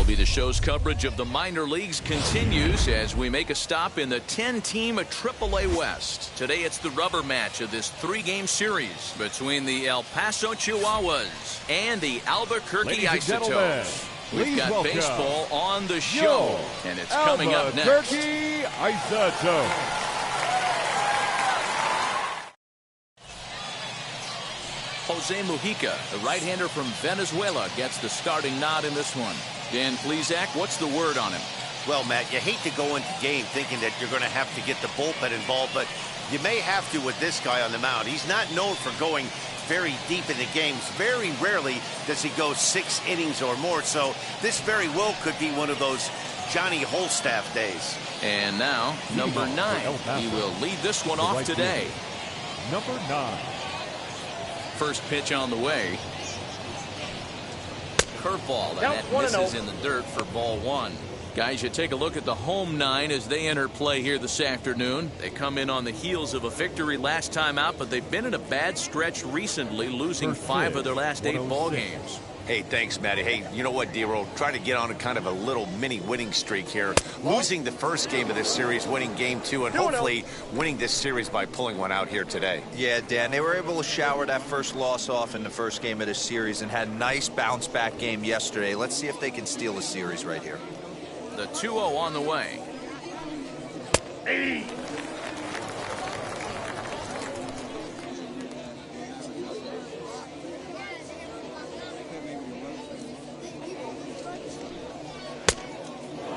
MLB The Show's coverage of the minor leagues continues as we make a stop in the 10-team AAA West. Today it's the rubber match of this 3-game series between the El Paso Chihuahuas and the Albuquerque Isotopes. We've got baseball on the show, and it's coming up next. Albuquerque Isotopes. Jose Mujica, the right-hander from Venezuela, gets the starting nod in this one. Dan Plesac, what's the word on him? Well, Matt, you hate to go into game thinking that you're going to have to get the bullpen involved, but you may have to with this guy on the mound. He's not known for going very deep into games. Very rarely does he go 6 innings or more, so this very well could be one of those Johnny Holstaff days. And now, number 9. He will lead this one off today. Number 9. First pitch on the way. Curveball, and that misses in the dirt for ball 1. Guys, you take a look at the home 9 as they enter play here this afternoon. They come in on the heels of a victory last time out, but they've been in a bad stretch recently, losing 5 of their last 8 ball games. Hey, thanks, Matty. Hey, you know what, D-Roll? Try to get on a kind of a little mini winning streak here. Losing the first game of this series, winning game 2, and hopefully winning this series by pulling one out here today. Yeah, Dan, they were able to shower that first loss off in the first game of this series and had a nice bounce-back game yesterday. Let's see if they can steal the series right here. The 2-0 on the way. Hey.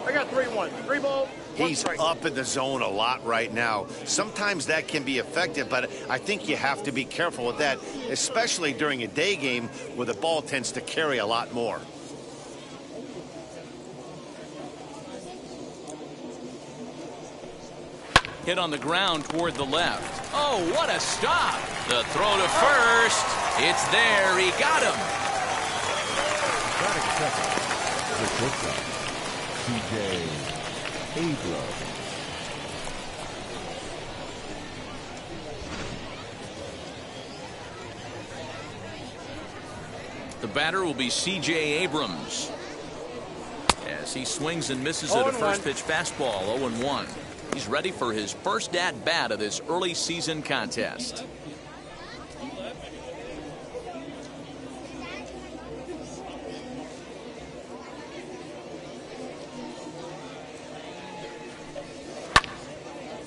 I got 3-1. 3 ball. He's up in the zone a lot right now. Sometimes that can be effective, but I think you have to be careful with that, especially during a day game where the ball tends to carry a lot more. Hit on the ground toward the left. Oh, what a stop. The throw to first. It's there. He got him. Batting second. The shortstop, C.J. Abrams. The batter will be C.J. Abrams as he swings and misses at a first pitch fastball. 0-1. He's ready for his first at-bat of this early season contest.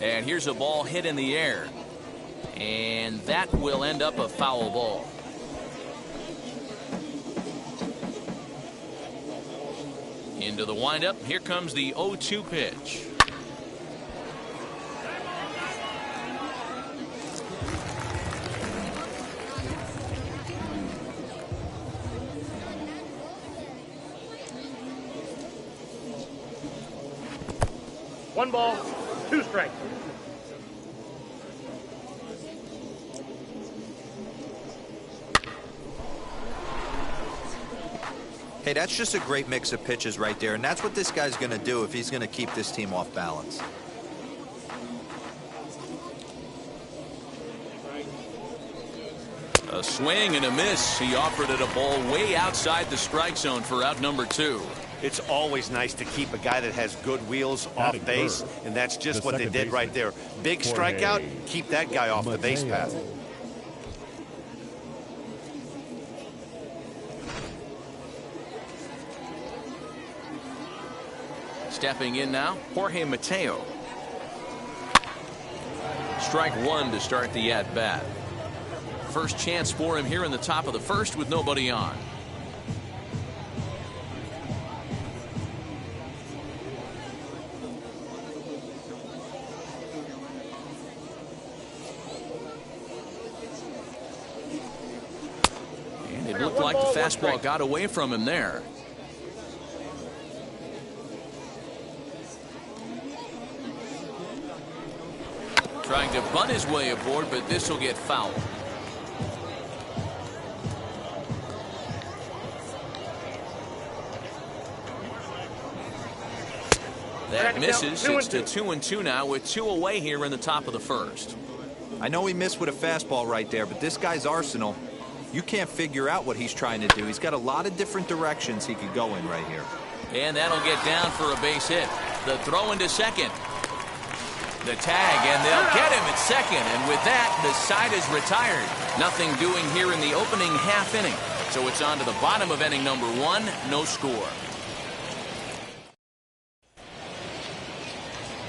And here's a ball hit in the air. And that will end up a foul ball. Into the windup. Here comes the 0-2 pitch. One ball, 2 strikes. Hey, that's just a great mix of pitches right there, and that's what this guy's going to do if he's going to keep this team off balance. A swing and a miss. He offered it a ball way outside the strike zone for out number 2. It's always nice to keep a guy that has good wheels off base, and that's just what they did right there. Big strikeout, keep that guy off the base path. Stepping in now, Jorge Mateo. Strike 1 to start the at-bat. First chance for him here in the top of the first with nobody on. And it looked like the fastball got away from him there. Trying to bunt his way aboard, but this will get fouled. That misses. It's to 2-2 now with 2 away here in the top of the first. I know he missed with a fastball right there, but this guy's arsenal, you can't figure out what he's trying to do. He's got a lot of different directions he could go in right here. And that'll get down for a base hit. The throw into second. The tag, and they'll get him at second. And with that, the side is retired. Nothing doing here in the opening half inning. So it's on to the bottom of inning number 1. No score.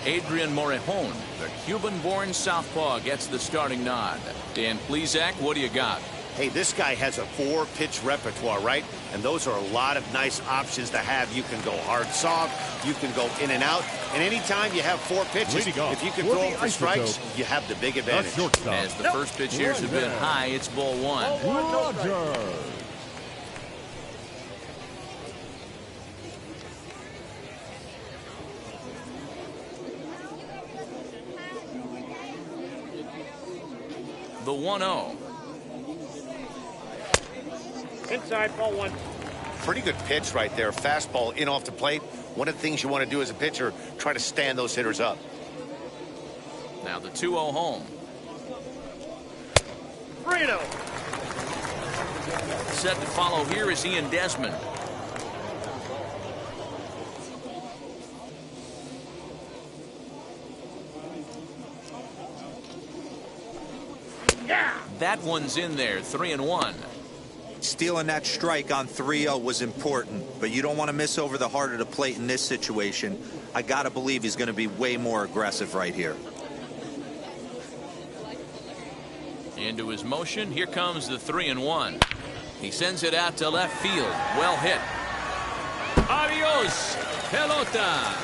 Adrian Morejon, the Cuban-born southpaw, gets the starting nod. Dan Plesac, what do you got? Hey, this guy has a 4-pitch repertoire, right? And those are a lot of nice options to have. You can go hard soft, you can go in and out, and anytime you have 4 pitches, if you can throw them for strikes, you have the big advantage. As the first pitch here has been high, it's ball 1. Roger. The 1-0. Inside, ball 1. Pretty good pitch right there. Fastball in off the plate. One of the things you want to do as a pitcher, try to stand those hitters up. Now the 2-0 home. 3-0. Set to follow here is Ian Desmond. Yeah. That one's in there, 3-1. Stealing that strike on 3-0 was important, but you don't want to miss over the heart of the plate in this situation. I got to believe he's going to be way more aggressive right here. Into his motion, here comes the 3-1. He sends it out to left field. Well hit. Adios, pelota.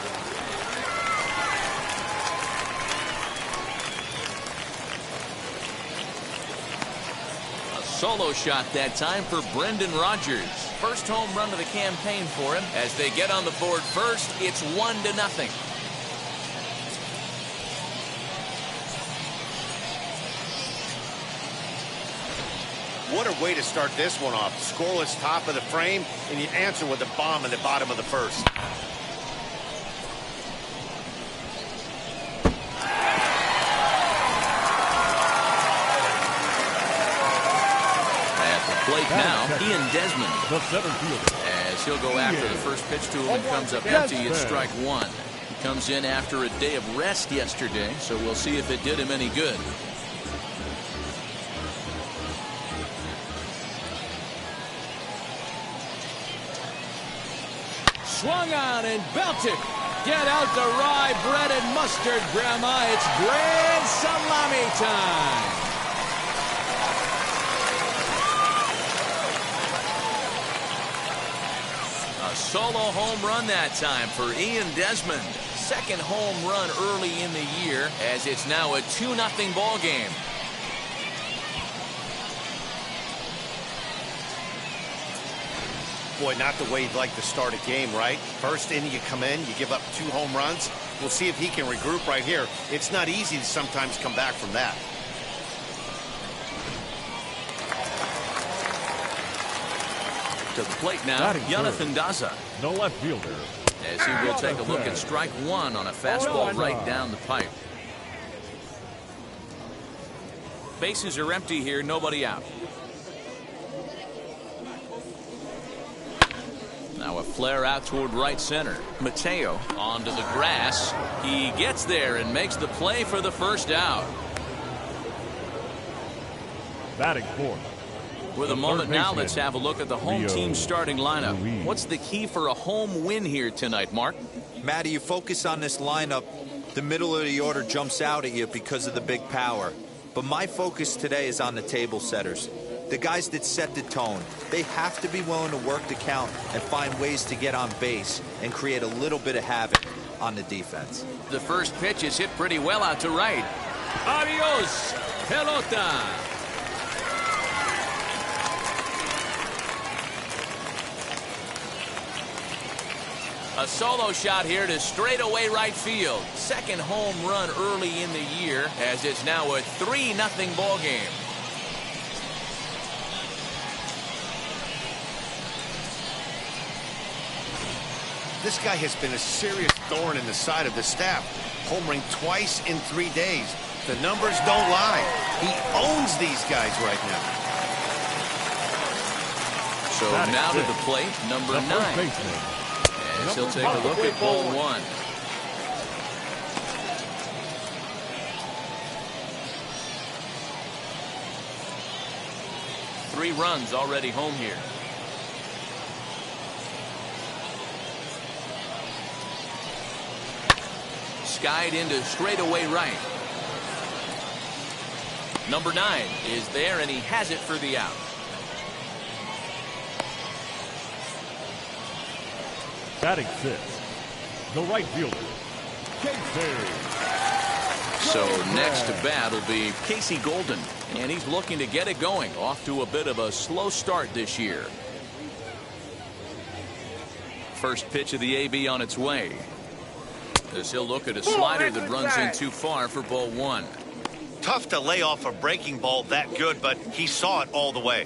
Solo shot that time for Brendan Rodgers. First home run of the campaign for him. As they get on the board first, it's 1-0. What a way to start this one off. Scoreless top of the frame, and you answer with a bomb in the bottom of the first. Plate now, Ian Desmond. The center fielder. As he'll go after the first pitch to him and comes up empty, it's strike 1. He comes in after a day of rest yesterday, so we'll see if it did him any good. Swung on and belted. Get out the rye bread and mustard, Grandma. It's grand salami time. A solo home run that time for Ian Desmond. Second home run early in the year, as it's now a 2-0 ball game. Boy, not the way you'd like to start a game, right? First inning, you come in, you give up 2 home runs. We'll see if he can regroup right here. It's not easy to sometimes come back from that. To the plate now, Jonathan Daza. No left fielder. As he will take a look at strike 1 on a fastball right down the pipe. Bases are empty here, nobody out. Now a flare out toward right center. Mateo onto the grass. He gets there and makes the play for the first out. Batting fourth. With a moment now, let's have a look at the home team starting lineup. What's the key for a home win here tonight, Mark? Matty, you focus on this lineup, the middle of the order jumps out at you because of the big power. But my focus today is on the table setters. The guys that set the tone. They have to be willing to work the count and find ways to get on base and create a little bit of havoc on the defense. The first pitch is hit pretty well out to right. Adios, pelota. A solo shot here to straightaway right field. Second home run early in the year, as it's now a 3-0 ball game. This guy has been a serious thorn in the side of the staff. Homering twice in 3 days. The numbers don't lie. He owns these guys right now. So now to the plate, number 9. As he'll take a look at ball one. Three runs already home here. Skied into straightaway right. Number 9 is there, and he has it for the out. Batting 6th, the right fielder, Casey. So next to bat will be Casey Golden, and he's looking to get it going. Off to a bit of a slow start this year. First pitch of the AB on its way. As he'll look at a slider that runs in too far for ball one. Tough to lay off a breaking ball that good, but he saw it all the way.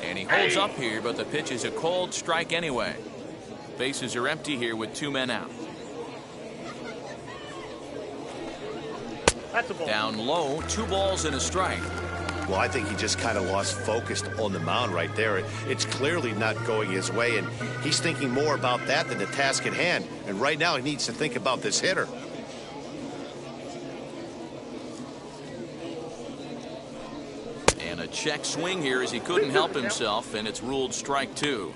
And he holds up here, but the pitch is a cold strike anyway. Bases are empty here with 2 men out. That's a ball. Down low, 2 balls and a strike. Well, I think he just kind of lost focus on the mound right there. It's clearly not going his way, and he's thinking more about that than the task at hand. And right now he needs to think about this hitter. And a check swing here as he couldn't help himself, and it's ruled strike 2.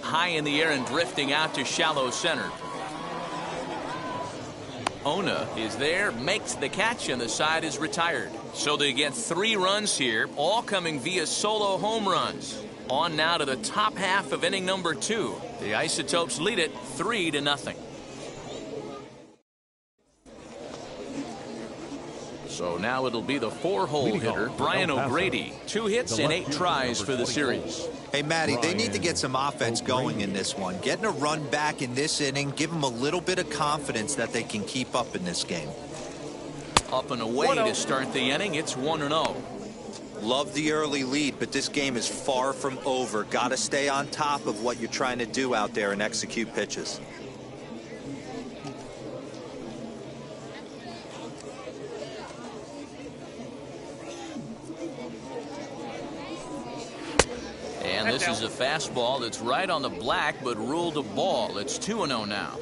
High in the air and drifting out to shallow center. Ona is there, makes the catch, and the side is retired. So they get 3 runs here, all coming via solo home runs. On now to the top half of inning number 2. The Isotopes lead it 3-0. So now it'll be the 4-hole hitter, Brian O'Grady. 2 hits and 8 tries for the series. Hey, Matty, they need to get some offense going in this one. Getting a run back in this inning, give them a little bit of confidence that they can keep up in this game. Up and away to start the inning, it's 1-0. Love the early lead, but this game is far from over. Got to stay on top of what you're trying to do out there and execute pitches. And this is a fastball that's right on the black, but ruled a ball. It's 2-0 now.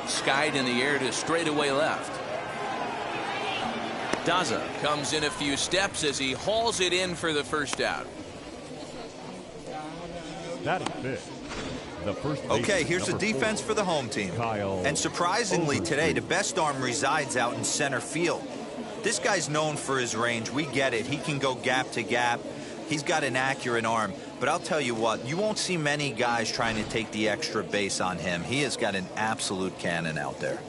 Skied in the air to straightaway left. Daza comes in a few steps as he hauls it in for the first out. Batting 5th, the first baseman, Okay, here's the number defense 4, for the home team. Kyle And surprisingly today, Overstreet. the best arm resides out in center field. This guy's known for his range. We get it. He can go gap to gap. He's got an accurate arm. But I'll tell you what, you won't see many guys trying to take the extra base on him. He has got an absolute cannon out there.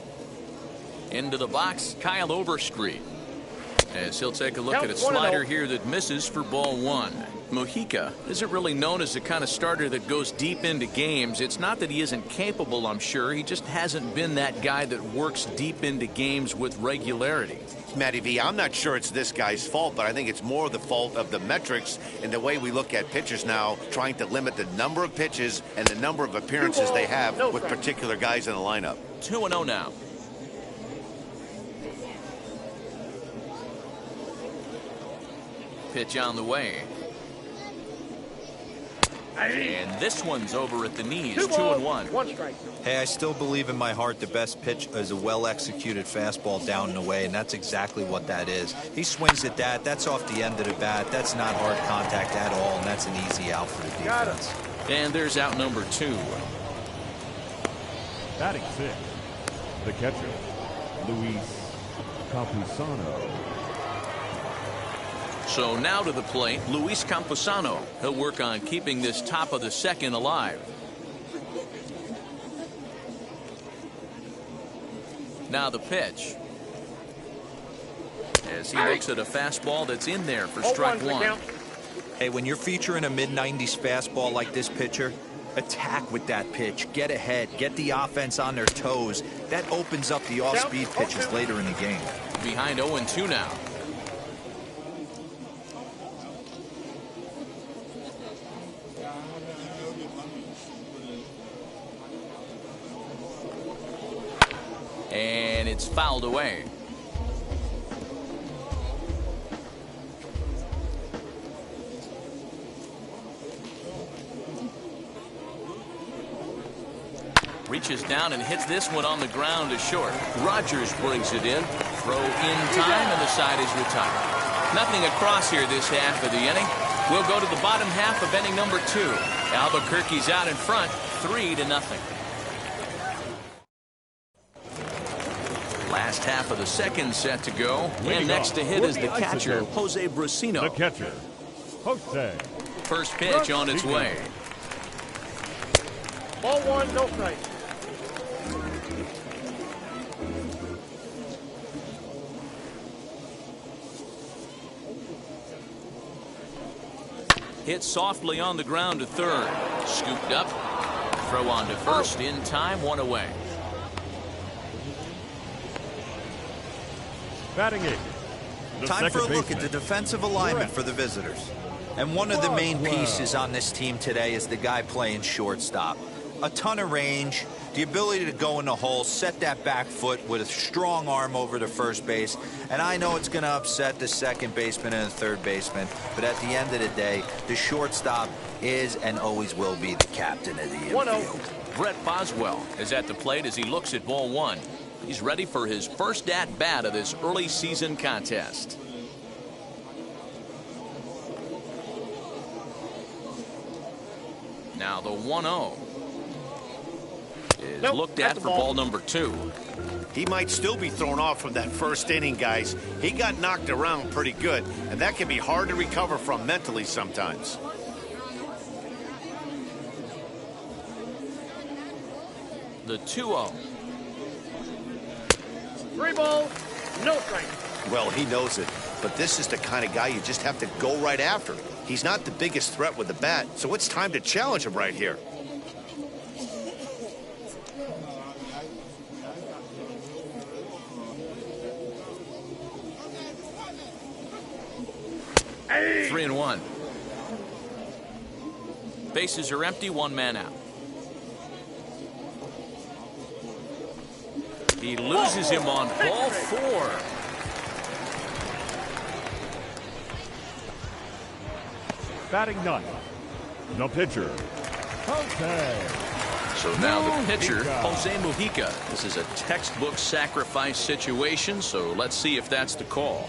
Into the box, Kyle Overstreet. As he'll take a look at a slider here that misses for ball one. Mojica isn't really known as the kind of starter that goes deep into games. It's not that he isn't capable, I'm sure. He just hasn't been that guy that works deep into games with regularity. Matty V, I'm not sure it's this guy's fault, but I think it's more the fault of the metrics and the way we look at pitchers now, trying to limit the number of pitches and the number of appearances they have with particular guys in the lineup. 2-0 now. Pitch on the way. And this one's over at the knees, 2-1. 1 strike. Hey, I still believe in my heart the best pitch is a well-executed fastball down and away, and that's exactly what that is. He swings at that. That's off the end of the bat. That's not hard contact at all, and that's an easy out for the defense. And there's out number 2. Batting 6th, the catcher, Luis Campusano. So now to the plate, Luis Campusano. He'll work on keeping this top of the second alive. Now the pitch. As he makes it a fastball that's in there for strike 1. Hey, when you're featuring a mid-90s fastball like this pitcher, attack with that pitch. Get ahead. Get the offense on their toes. That opens up the off-speed pitches later in the game. Behind 0-2 now. it's fouled away. Reaches down and hits this one on the ground to short. Rogers brings it in. Throw in time, and the side is retired. Nothing across here this half of the inning. We'll go to the bottom half of inning number 2. Albuquerque's out in front, 3-0. Last half of the second set to go. And next to hit is the catcher, Jose Brusino. The catcher, Jose. First pitch on its way. Ball 1, no strike. Hit softly on the ground to third. Scooped up. Throw on to first. In time, 1 away. Batting 8. Time for a look at the defensive alignment for the visitors. And one of the main pieces on this team today is the guy playing shortstop. A ton of range, the ability to go in the hole, set that back foot with a strong arm over to first base. And I know it's going to upset the second baseman and the third baseman, but at the end of the day, the shortstop is and always will be the captain of the infield. Brett Boswell is at the plate as he looks at ball 1. He's ready for his first at-bat of this early season contest. Now the 1-0 is looked at for ball number 2. He might still be thrown off from that first inning, guys. He got knocked around pretty good, and that can be hard to recover from mentally sometimes. The 2-0. 3 balls, no strike. Well, he knows it, but this is the kind of guy you just have to go right after. He's not the biggest threat with the bat, so it's time to challenge him right here. Hey. 3-1. Bases are empty, 1 man out. He loses him on ball 4. Batting 9. The pitcher, Jose. So now the pitcher, Jose Mujica. This is a textbook sacrifice situation, so let's see if that's the call.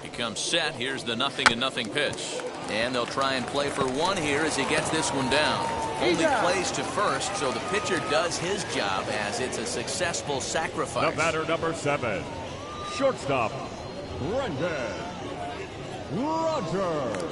He comes set. Here's the 0-0 pitch. And they'll try and play for 1 here as he gets this one down. Only plays to first, so the pitcher does his job as it's a successful sacrifice. The batter, number 7, shortstop, Brendan Rogers.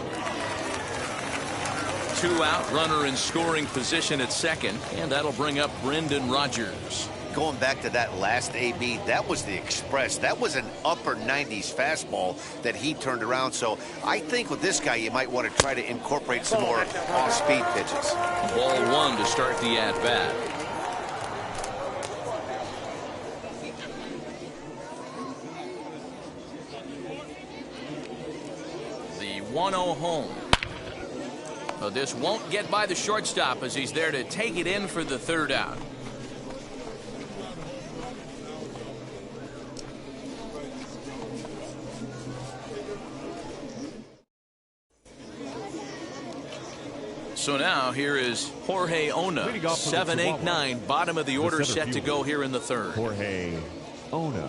2 out, runner in scoring position at second, and that'll bring up Brendan Rogers. Going back to that last AB, that was the express. That was an upper 90s fastball that he turned around. So I think with this guy, you might want to try to incorporate some more off-speed pitches. Ball 1 to start the at-bat. The 1-0 home. So this won't get by the shortstop as he's there to take it in for the 3rd out. So now here is Jorge Ona, 7-8-9, bottom of the order, set to go here in the 3rd. Jorge Ona.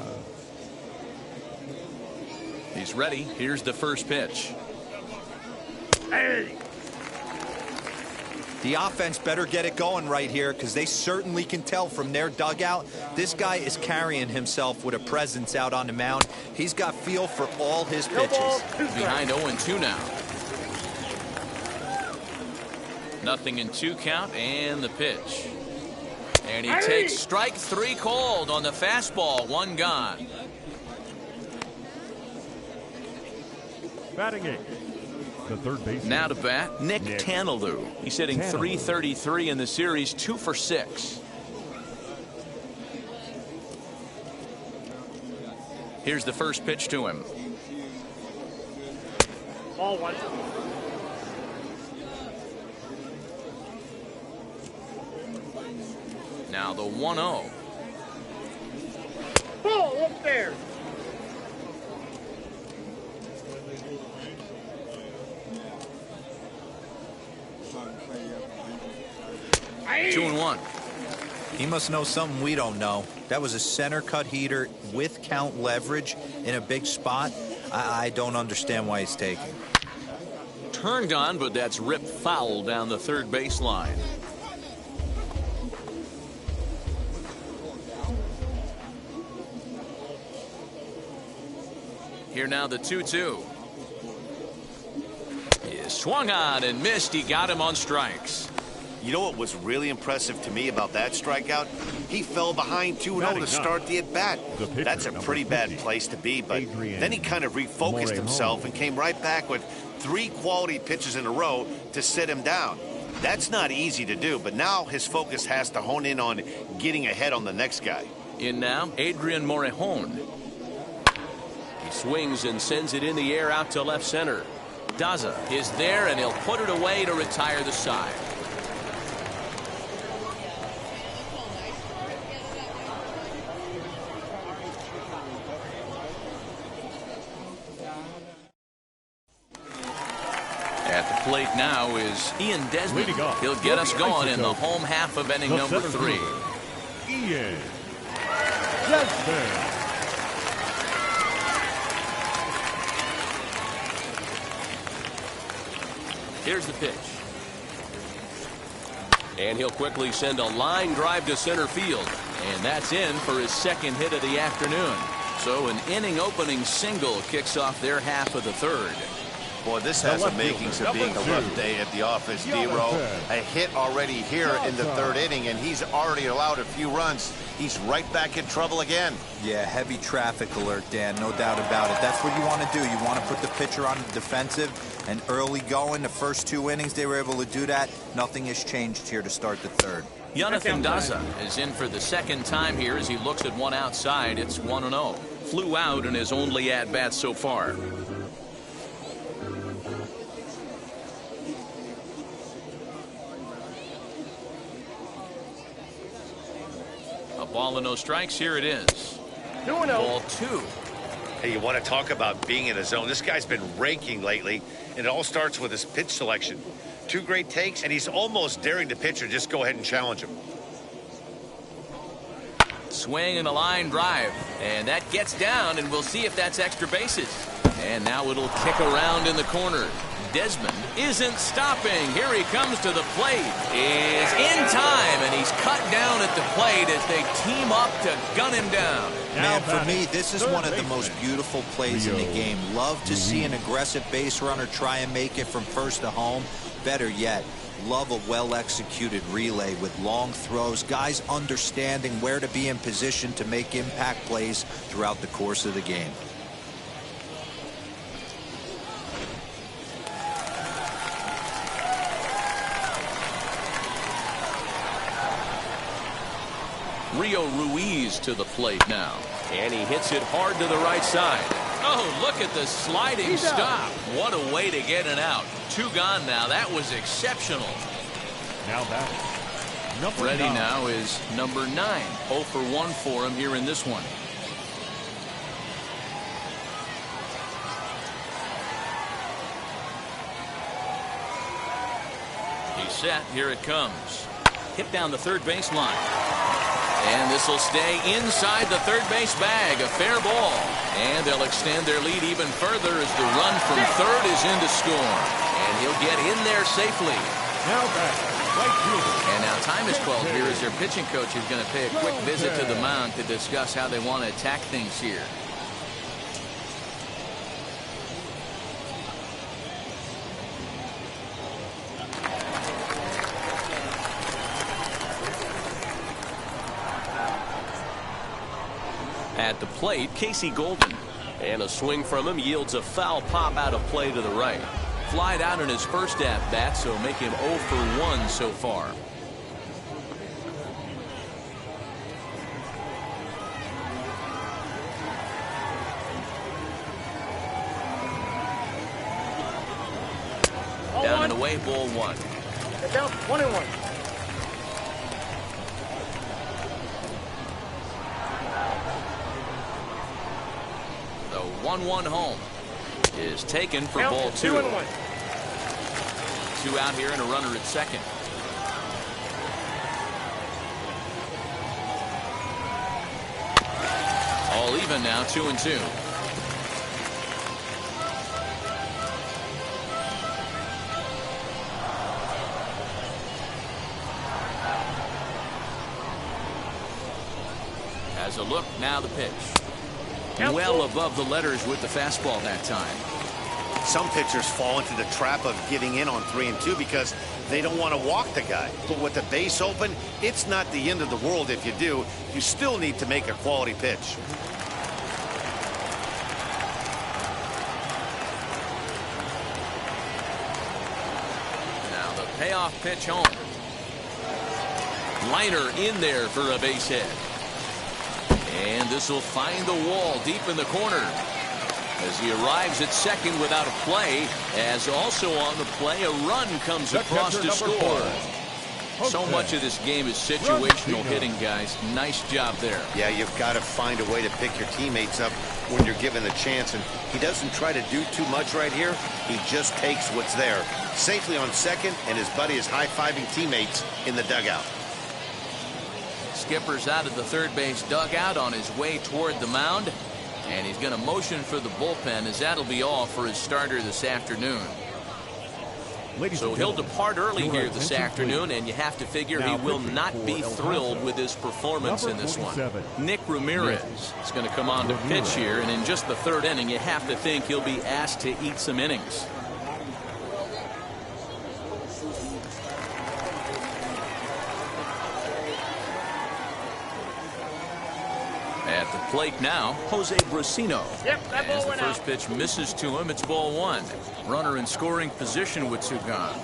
He's ready. Here's the first pitch. Hey. The offense better get it going right here because they certainly can tell from their dugout this guy is carrying himself with a presence out on the mound. He's got feel for all his pitches. Behind 0-2 now. 0-2 count and the pitch. And he takes strike 3 called on the fastball. 1 gone. Batting 8. The third baseman. Now to bat, Nick Tanalou. He's hitting .333 in the series, 2 for 6. Here's the first pitch to him. Ball 1. Now the 1-0. Ball upstairs. Two and one. He must know something we don't know. That was a center cut heater with count leverage in a big spot. I don't understand why he's taking. Turned on, but that's ripped foul down the third baseline. Here now the 2-2. He swung on and missed. He got him on strikes. You know what was really impressive to me about that strikeout? He fell behind 2-0 to start the at-bat. That's a pretty bad place to be, but then he kind of refocused himself and came right back with 3 quality pitches in a row to sit him down. That's not easy to do, but now his focus has to hone in on getting ahead on the next guy. In now, Adrian Morejon. He swings and sends it in the air out to left center. Daza is there, and he'll put it away to retire the side. At the plate now is Ian Desmond. He'll get us going in the home half of inning number 3. Ian Desmond. Here's the pitch. And he'll quickly send a line drive to center field. And that's in for his second hit of the afternoon. So an inning opening single kicks off their half of the third. Boy, this has the makings of being a rough day at the office, D-Row. A hit already here in the third inning, and he's already allowed a few runs. He's right back in trouble again. Yeah, heavy traffic alert, Dan, no doubt about it. That's what you want to do. You want to put the pitcher on the defensive and early going. The first 2 innings, they were able to do that. Nothing has changed here to start the third. Jonathan Daza is in for the second time here as he looks at one outside. It's 1-0. Flew out in his only at-bat so far. A ball and no strikes. Here it is. 2-0. Ball 2. Hey, you want to talk about being in a zone? This guy's been raking lately, and it all starts with his pitch selection. 2 great takes, and he's almost daring the pitcher just go ahead and challenge him. Swing and a line drive, and that gets down, and we'll see if that's extra bases. And now it'll kick around in the corner. Desmond isn't stopping. Here he comes to the plate. Is in time, and he's cut down at the plate as they team up to gun him down. Man, for me, this is one of the most beautiful plays in the game. Love to see an aggressive base runner try and make it from first to home. Better yet, love a well-executed relay with long throws, guys understanding where to be in position to make impact plays throughout the course of the game. Rio Ruiz to the plate now. And he hits it hard to the right side. Oh, look at the sliding stop. What a way to get it out. 2 gone now. That was exceptional. Now back. Number Ready 9. now is number 9. 0 for 1 for him here in this one. He's set. Here it comes. Hit down the third baseline. And this will stay inside the third base bag. A fair ball. And they'll extend their lead even further as the run from third is in to score. And he'll get in there safely. Now back. Right fielder. And now time is called here as their pitching coach is going to pay a quick visit to the mound to discuss how they want to attack things here. At the plate, Casey Golden. And a swing from him yields a foul pop out of play to the right. Flied out in his first at-bat, so make him 0 for 1 so far. Down and away, ball 1. Get down, 1-1. 1-1 home is taken for Count ball 2. 2-1. 2 out here and a runner at second. All even now, 2-2. As a look, now the pitch. Well above the letters with the fastball that time. Some pitchers fall into the trap of giving in on 3-2 because they don't want to walk the guy. But with the base open, it's not the end of the world if you do. You still need to make a quality pitch. Now the payoff pitch home. Liner in there for a base hit. And this will find the wall deep in the corner as he arrives at second without a play, as also on the play a run comes across to score. So much of this game is situational hitting, guys. Nice job there. Yeah, you've got to find a way to pick your teammates up when you're given the chance, and he doesn't try to do too much right here. He just takes what's there. Safely on second, and his buddy is high-fiving teammates in the dugout. Skipper's out of the third base dugout on his way toward the mound, and he's going to motion for the bullpen, as that'll be all for his starter this afternoon. So he'll depart early here this afternoon, and you have to figure he will not be thrilled with his performance in this one. Nick Ramirez is going to come on to pitch here, and in just the third inning, you have to think he'll be asked to eat some innings. At the plate now, Jose Brasino. Yep, that ball As the went first out. pitch misses to him, it's ball 1. Runner in scoring position with 2 gone.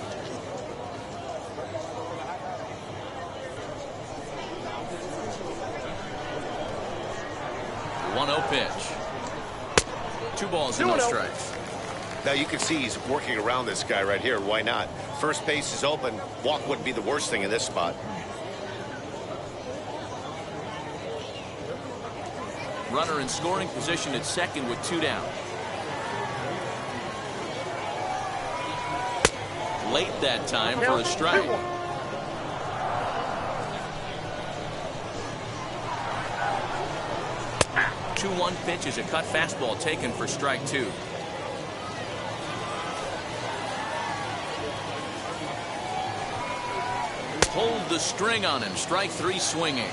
The 1-0 pitch. 2 balls and no 2-0. strikes. Now you can see he's working around this guy right here. Why not? First base is open. Walk wouldn't be the worst thing in this spot. Runner in scoring position at second with 2 down. Late that time for a strike. 2-1 pitch is a cut fastball taken for strike 2. Hold the string on him. Strike 3 swinging.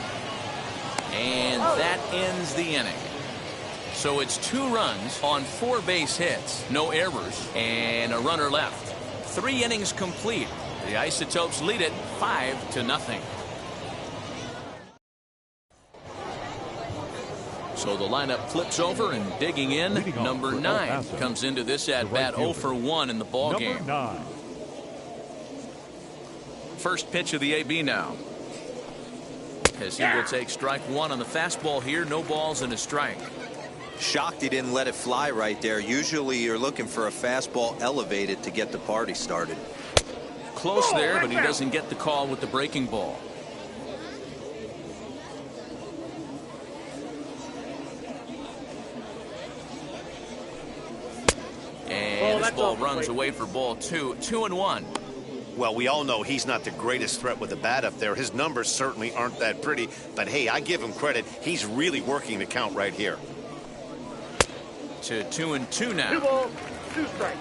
And that ends the inning. So it's 2 runs on 4 base hits, no errors, and a runner left. 3 innings complete. The Isotopes lead it 5-0. So the lineup flips over, and digging in, number 9 comes into this at bat 0 for 1 in the ball game. First pitch of the AB now, as he will take strike 1 on the fastball here. No balls and a strike. Shocked he didn't let it fly right there. Usually you're looking for a fastball elevated to get the party started. Close there, but he doesn't get the call with the breaking ball. And this ball runs away for ball 2. 2-1. Well, we all know he's not the greatest threat with the bat up there. His numbers certainly aren't that pretty. But, hey, I give him credit. He's really working the count right here. To 2-2 now. 2 balls, 2 strikes.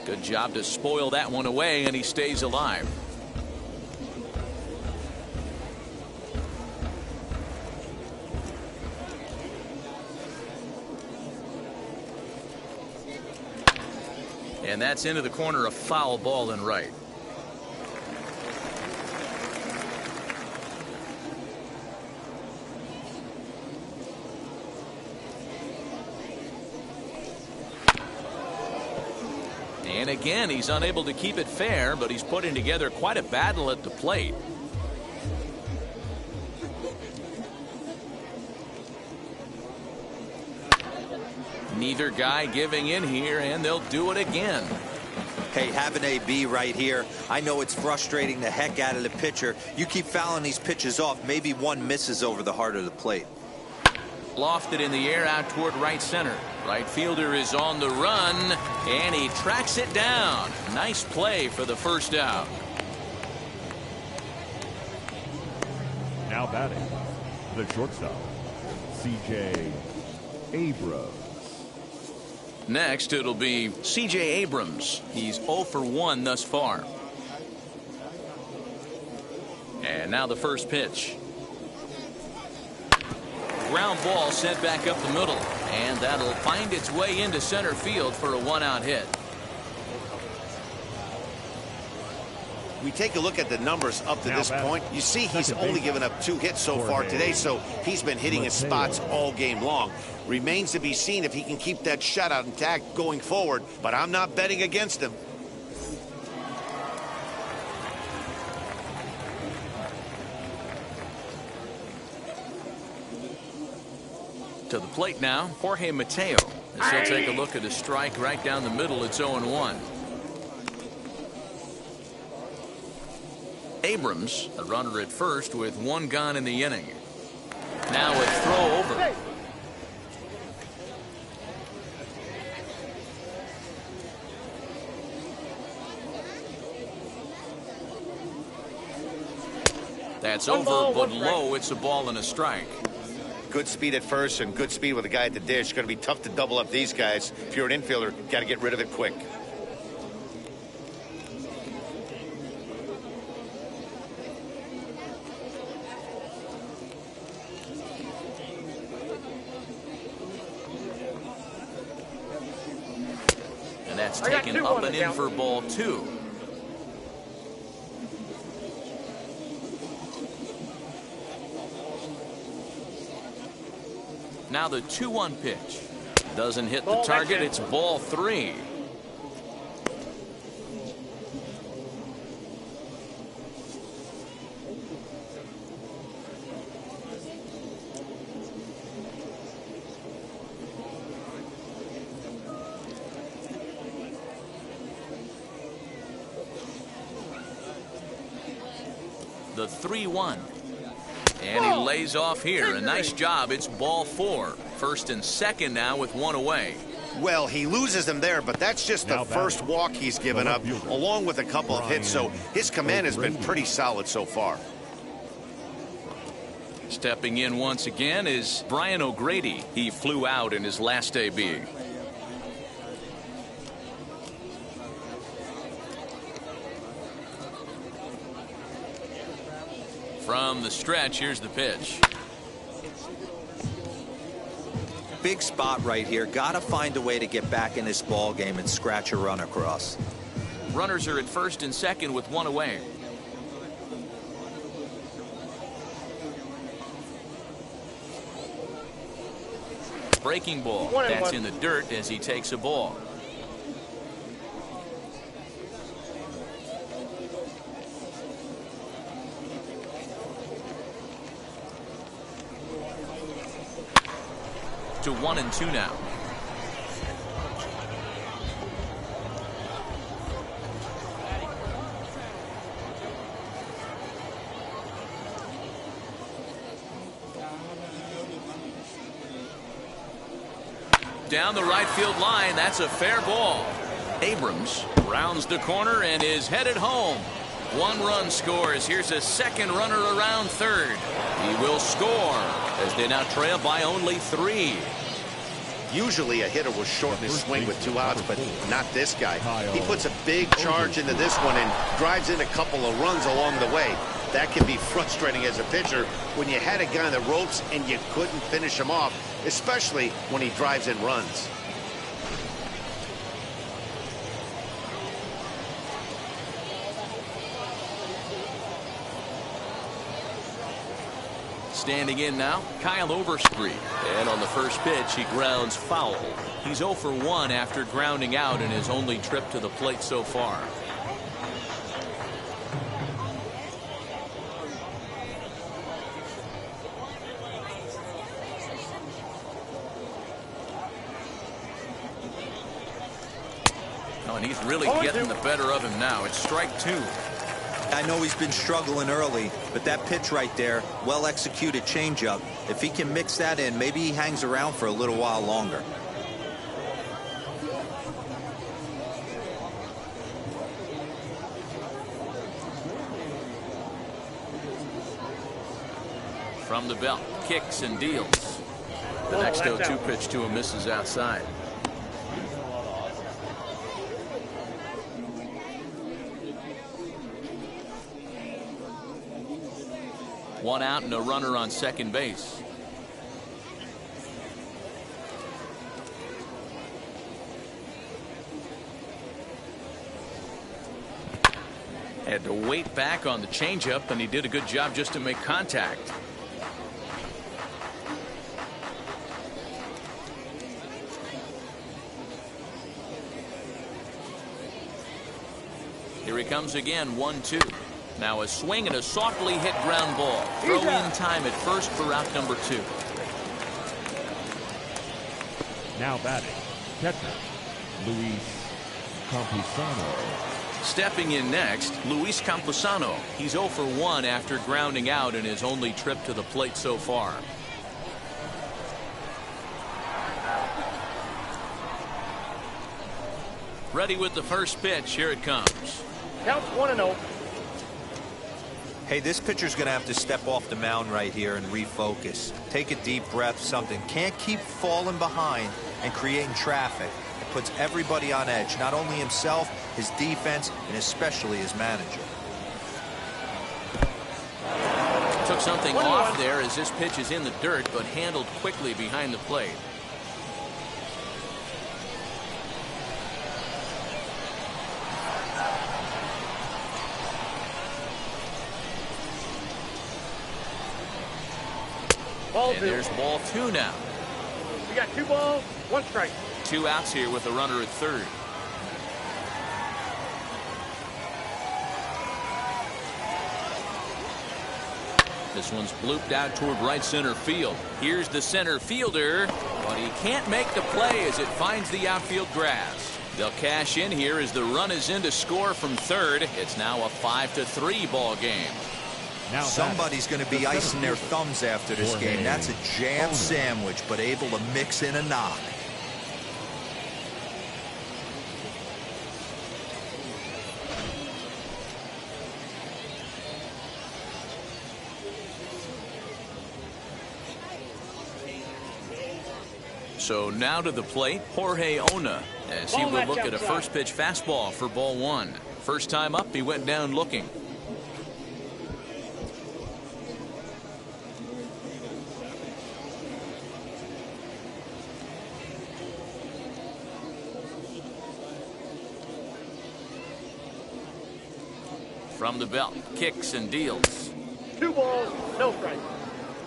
Good job to spoil that one away, and he stays alive. And that's into the corner, a foul ball and right. And again, he's unable to keep it fair, but he's putting together quite a battle at the plate. Neither guy giving in here, and they'll do it again. Hey, have an AB right here. I know it's frustrating the heck out of the pitcher. You keep fouling these pitches off, maybe one misses over the heart of the plate. Lofted in the air out toward right center. Right fielder is on the run, and he tracks it down. Nice play for the first out. Now batting, the shortstop, C.J. Abrams. Next, it'll be C.J. Abrams. He's 0 for 1 thus far. And now the first pitch. Ground ball sent back up the middle, and that'll find its way into center field for a 1-out hit. We take a look at the numbers up to this point. You see he's only given up 2 hits so far today, so he's been hitting his spots all game long. Remains to be seen if he can keep that shutout intact going forward, but I'm not betting against him. To the plate now, Jorge Mateo. As he'll take a look at a strike right down the middle. It's 0-1. Abrams, a runner at first with 1 gone in the inning. Now a throw over. That's over, but low. It's a ball and a strike. Good speed at first and good speed with a guy at the dish. Going to be tough to double up these guys. If you're an infielder, got to get rid of it quick. And that's taken up and in for ball 2. Now the 2-1 pitch. Doesn't hit the target. It's ball 3. The 3-1. And he lays off here. A nice job. It's ball 4. First and second now with 1 away. Well, he loses them there, but that's just the first walk he's given up, along with a couple of hits, so his command has been pretty solid so far. Stepping in once again is Brian O'Grady. He flew out in his last AB. From the stretch, here's the pitch. Big spot right here. Got to find a way to get back in this ball game and scratch a run across. Runners are at first and second with 1 away. Breaking ball. That's in the dirt as he takes a ball. To 1-2 now. Down the right field line. That's a fair ball. Abrams rounds the corner and is headed home. 1 run scores. Here's a second runner around third. He will score as they now trail by only 3. Usually a hitter will shorten his swing with 2 outs, but not this guy. He puts a big charge into this one and drives in a couple of runs along the way. That can be frustrating as a pitcher when you had a guy on the ropes and you couldn't finish him off, especially when he drives in runs. Standing in now, Kyle Overstreet. And on the first pitch, he grounds foul. He's 0 for 1 after grounding out in his only trip to the plate so far. and he's really getting the better of him now. It's strike 2. I know he's been struggling early, but that pitch right there, well-executed changeup, if he can mix that in, maybe he hangs around for a little while longer. From the belt, kicks and deals. The next 0-2 pitch to him misses outside. One out and a runner on second base. Had to wait back on the changeup, and he did a good job just to make contact. Here he comes again, 1-2. Now a swing and a softly hit ground ball. Throw in time at first for out number 2. Now batting, catcher, Luis Campusano. Stepping in next, Luis Campusano. He's 0 for 1 after grounding out in his only trip to the plate so far. Ready with the first pitch. Here it comes. Counts 1-0. Hey, this pitcher's going to have to step off the mound right here and refocus. Take a deep breath, something. Can't keep falling behind and creating traffic. It puts everybody on edge, not only himself, his defense, and especially his manager. Took something off there as this pitch is in the dirt, but handled quickly behind the plate. And there's ball 2 now. We got 2 balls, 1 strike. 2 outs here with a runner at third. This one's blooped out toward right center field. Here's the center fielder, but he can't make the play as it finds the outfield grass. They'll cash in here as the run is in to score from third. It's now a 5-3 ball game. Now somebody's going to be icing their thumbs after this game. That's a jam sandwich, but able to mix in a knock. So now to the plate, Jorge Ona, as he will look at a first pitch fastball for ball 1. First time up, he went down looking. From the belt, kicks and deals. 2 balls, no strike.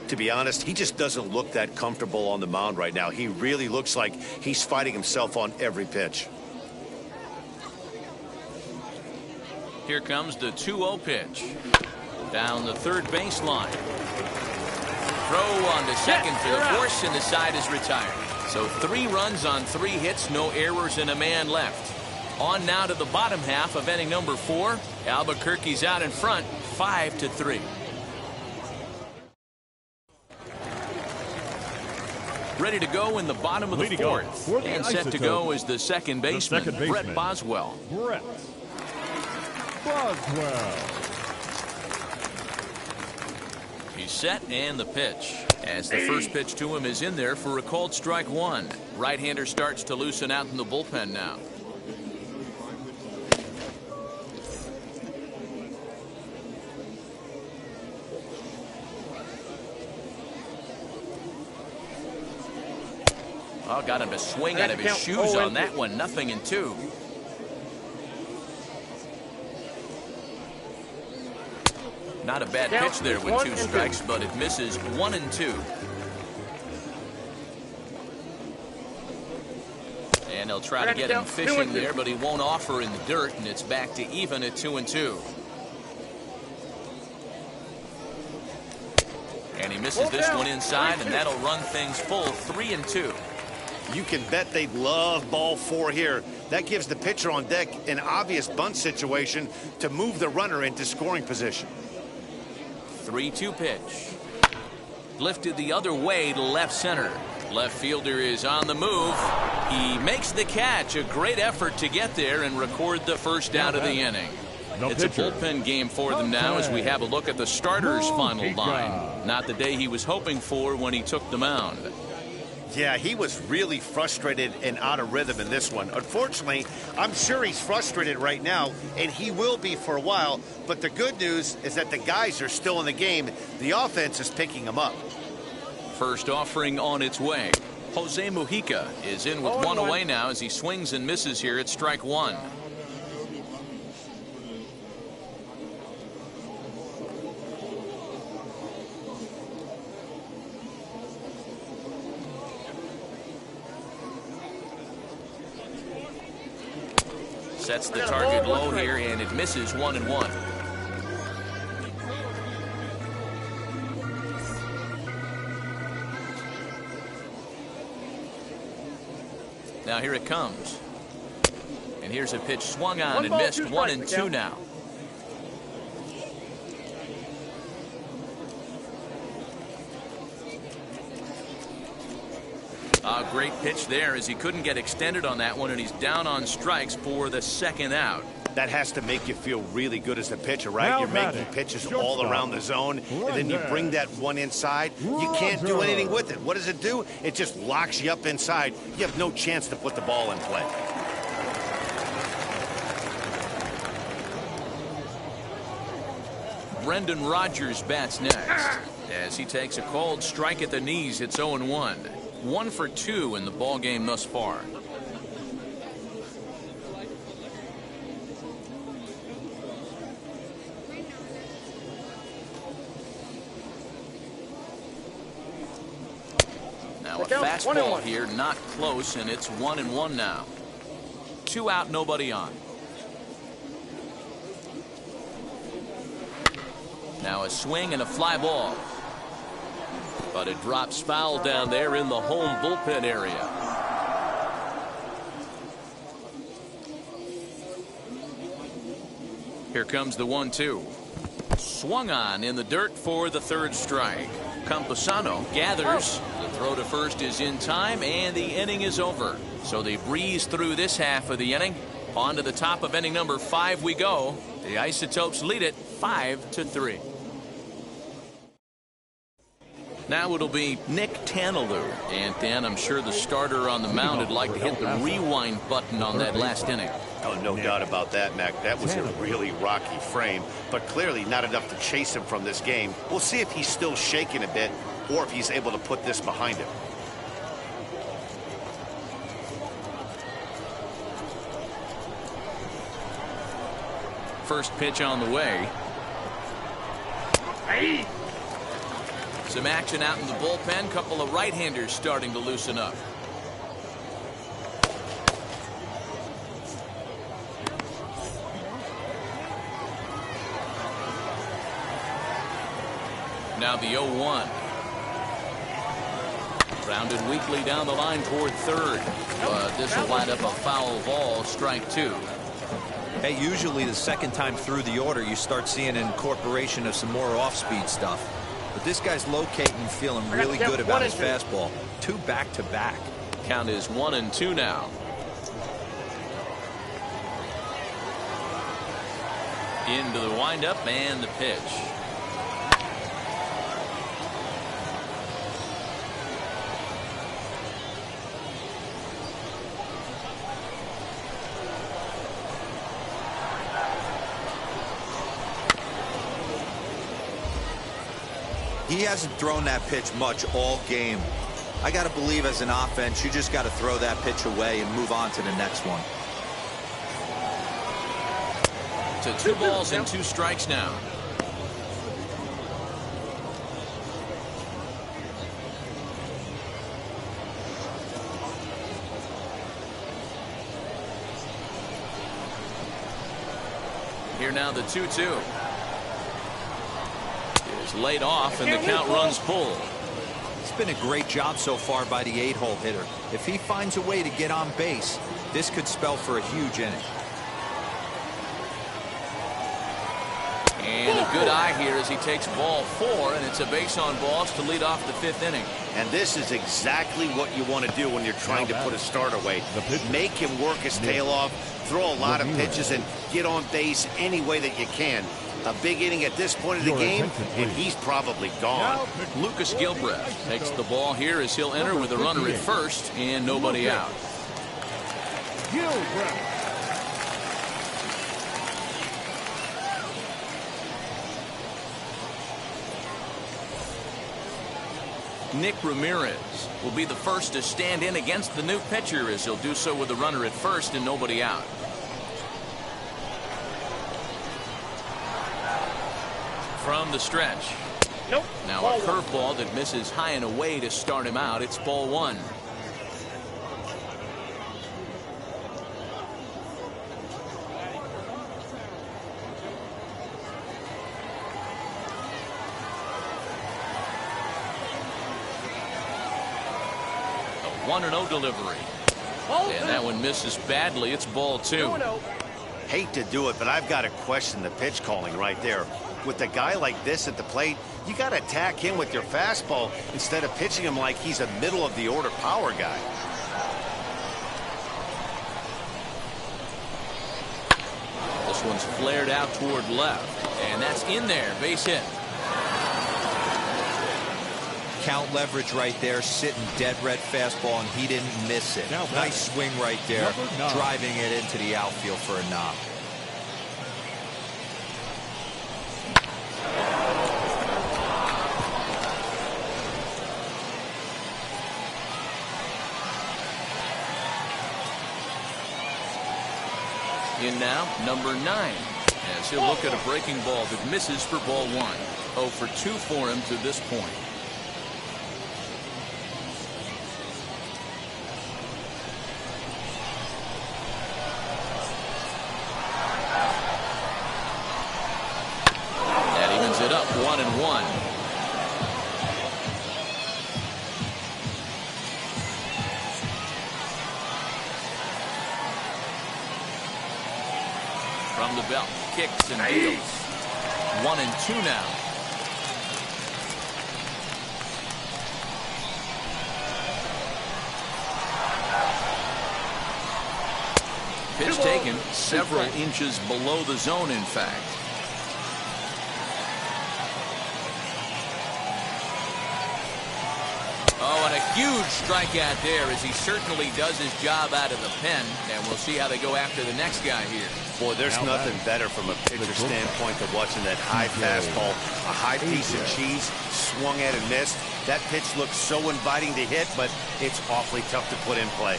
To be honest, he just doesn't look that comfortable on the mound right now. He really looks like he's fighting himself on every pitch. Here comes the 2-0 pitch. Down the third baseline. Throw on to second for the force, and the side is retired. So 3 runs on 3 hits, no errors, and a man left. On now to the bottom half of inning number 4. Albuquerque's out in front, 5-3. Ready to go in the bottom of the 4th. And set to go is the second baseman, Brett Boswell. Brett Boswell. He's set, and the pitch. As the first pitch to him is in there for a called strike 1. Right-hander starts to loosen out in the bullpen now. Oh, got him to swing out of his shoes on that one. 0-2. Not a bad pitch there with 2 strikes, but it misses 1-2. And they'll try to get him fishing there, but he won't offer in the dirt, and it's back to even at 2-2. And he misses this one inside, and that'll run things full 3-2. You can bet they love ball 4 here. That gives the pitcher on deck an obvious bunt situation to move the runner into scoring position. 3-2 pitch. Lifted the other way to left center. Left fielder is on the move. He makes the catch. A great effort to get there and record the first out of the inning. It's a bullpen game for them now as we have a look at the starter's final line. Not the day he was hoping for when he took the mound. Yeah, he was really frustrated and out of rhythm in this one. Unfortunately, I'm sure he's frustrated right now, and he will be for a while. But the good news is that the guys are still in the game. The offense is picking them up. First offering on its way. Jose Mujica is in with one away now as he swings and misses here at strike 1. Sets the target low here, and it misses 1-1. Now here it comes. And here's a pitch swung on and missed. 1-2 now. A great pitch there as he couldn't get extended on that one, and he's down on strikes for the second out. That has to make you feel really good as a pitcher, right? You're making pitches all around the zone, and then you bring that one inside. You can't do anything with it. What does it do? It just locks you up inside. You have no chance to put the ball in play. Brendan Rodgers bats next as he takes a called strike at the knees. It's 0-1. 1 for 2 in the ball game thus far. Now a fastball here, not close, and it's 1-1 now. 2 out, nobody on. Now a swing and a fly ball. But it drops foul down there in the home bullpen area. Here comes the 1-2. Swung on in the dirt for the third strike. Campusano gathers. The throw to first is in time, and the inning is over. So they breeze through this half of the inning. On to the top of inning number 5 we go. The Isotopes lead it 5-3. Now it'll be Nick Tanalou. And Dan, I'm sure the starter on the mound would like to hit the rewind button on that last inning. Oh, no doubt about that, Mac. That was a really rocky frame, but clearly not enough to chase him from this game. We'll see if he's still shaking a bit or if he's able to put this behind him. First pitch on the way. Hey. Some action out in the bullpen. Couple of right-handers starting to loosen up. Now the 0-1. Rounded weakly down the line toward third. But this will wind up a foul ball, strike 2. Hey, usually the second time through the order, you start seeing an incorporation of some more off-speed stuff. But this guy's locating and feeling really good about his fastball. 2 back-to-back. Count is 1-2 now. Into the windup and the pitch. He hasn't thrown that pitch much all game. I got to believe as an offense, you just got to throw that pitch away and move on to the next one. To 2 balls and 2 strikes now. Here now the 2-2. Laid off, and the count runs full. It's been a great job so far by the 8-hole hitter. If he finds a way to get on base, this could spell for a huge inning. And a good eye here as he takes ball 4, and it's a base on balls to lead off the 5th inning. And this is exactly what you want to do when you're trying to put a starter away. Make him work his tail off, throw a lot of pitches, and get on base any way that you can. A big inning at this point of the game, and he's probably gone. Lucas Gilbreth takes the ball here as he'll enter with a runner at first and nobody out. Nick Ramirez will be the first to stand in against the new pitcher as he'll do so with a runner at first and nobody out. From the stretch. Nope. Now a curveball that misses high and away to start him out. It's ball 1. A 1-0 delivery. And that one misses badly. It's ball 2. Hate to do it, but I've got to question the pitch calling right there. With a guy like this at the plate, you got to attack him with your fastball instead of pitching him like he's a middle-of-the-order power guy. This one's flared out toward left, and that's in there. Base hit. Count leverage right there, sitting dead red fastball, and he didn't miss it. Nice swing right there, driving it into the outfield for a knock. In now, number 9, as he'll look at a breaking ball that misses for ball 1. 0 for 2 for him to this point. That evens it up 1-1. From the belt, kicks and deals. 1-2 now. Pitch taken several inches below the zone, in fact. Oh, and a huge strikeout there as he certainly does his job out of the pen. And we'll see how they go after the next guy here. Boy, there's nothing better from a pitcher standpoint than watching that high fastball, a high piece of cheese, swung at and missed. That pitch looks so inviting to hit, but it's awfully tough to put in play.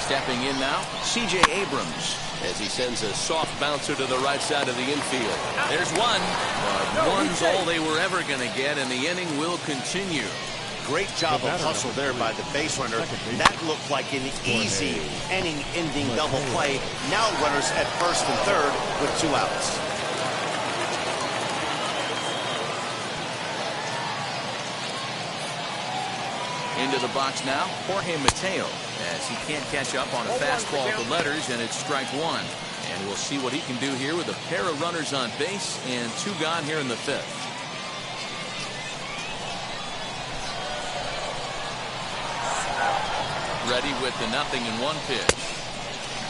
Stepping in now, C.J. Abrams as he sends a soft bouncer to the right side of the infield. There's one. But one's all they were ever going to get, and the inning will continue. Great job of hustle there by the base runner. That looked like an easy inning-ending double play. Now runners at first and third with 2 outs. Into the box now, Jorge Mateo, as he can't catch up on a fastball to letters, and it's strike 1. And we'll see what he can do here with a pair of runners on base and 2 gone here in the 5th. Ready with the 0-1 pitch.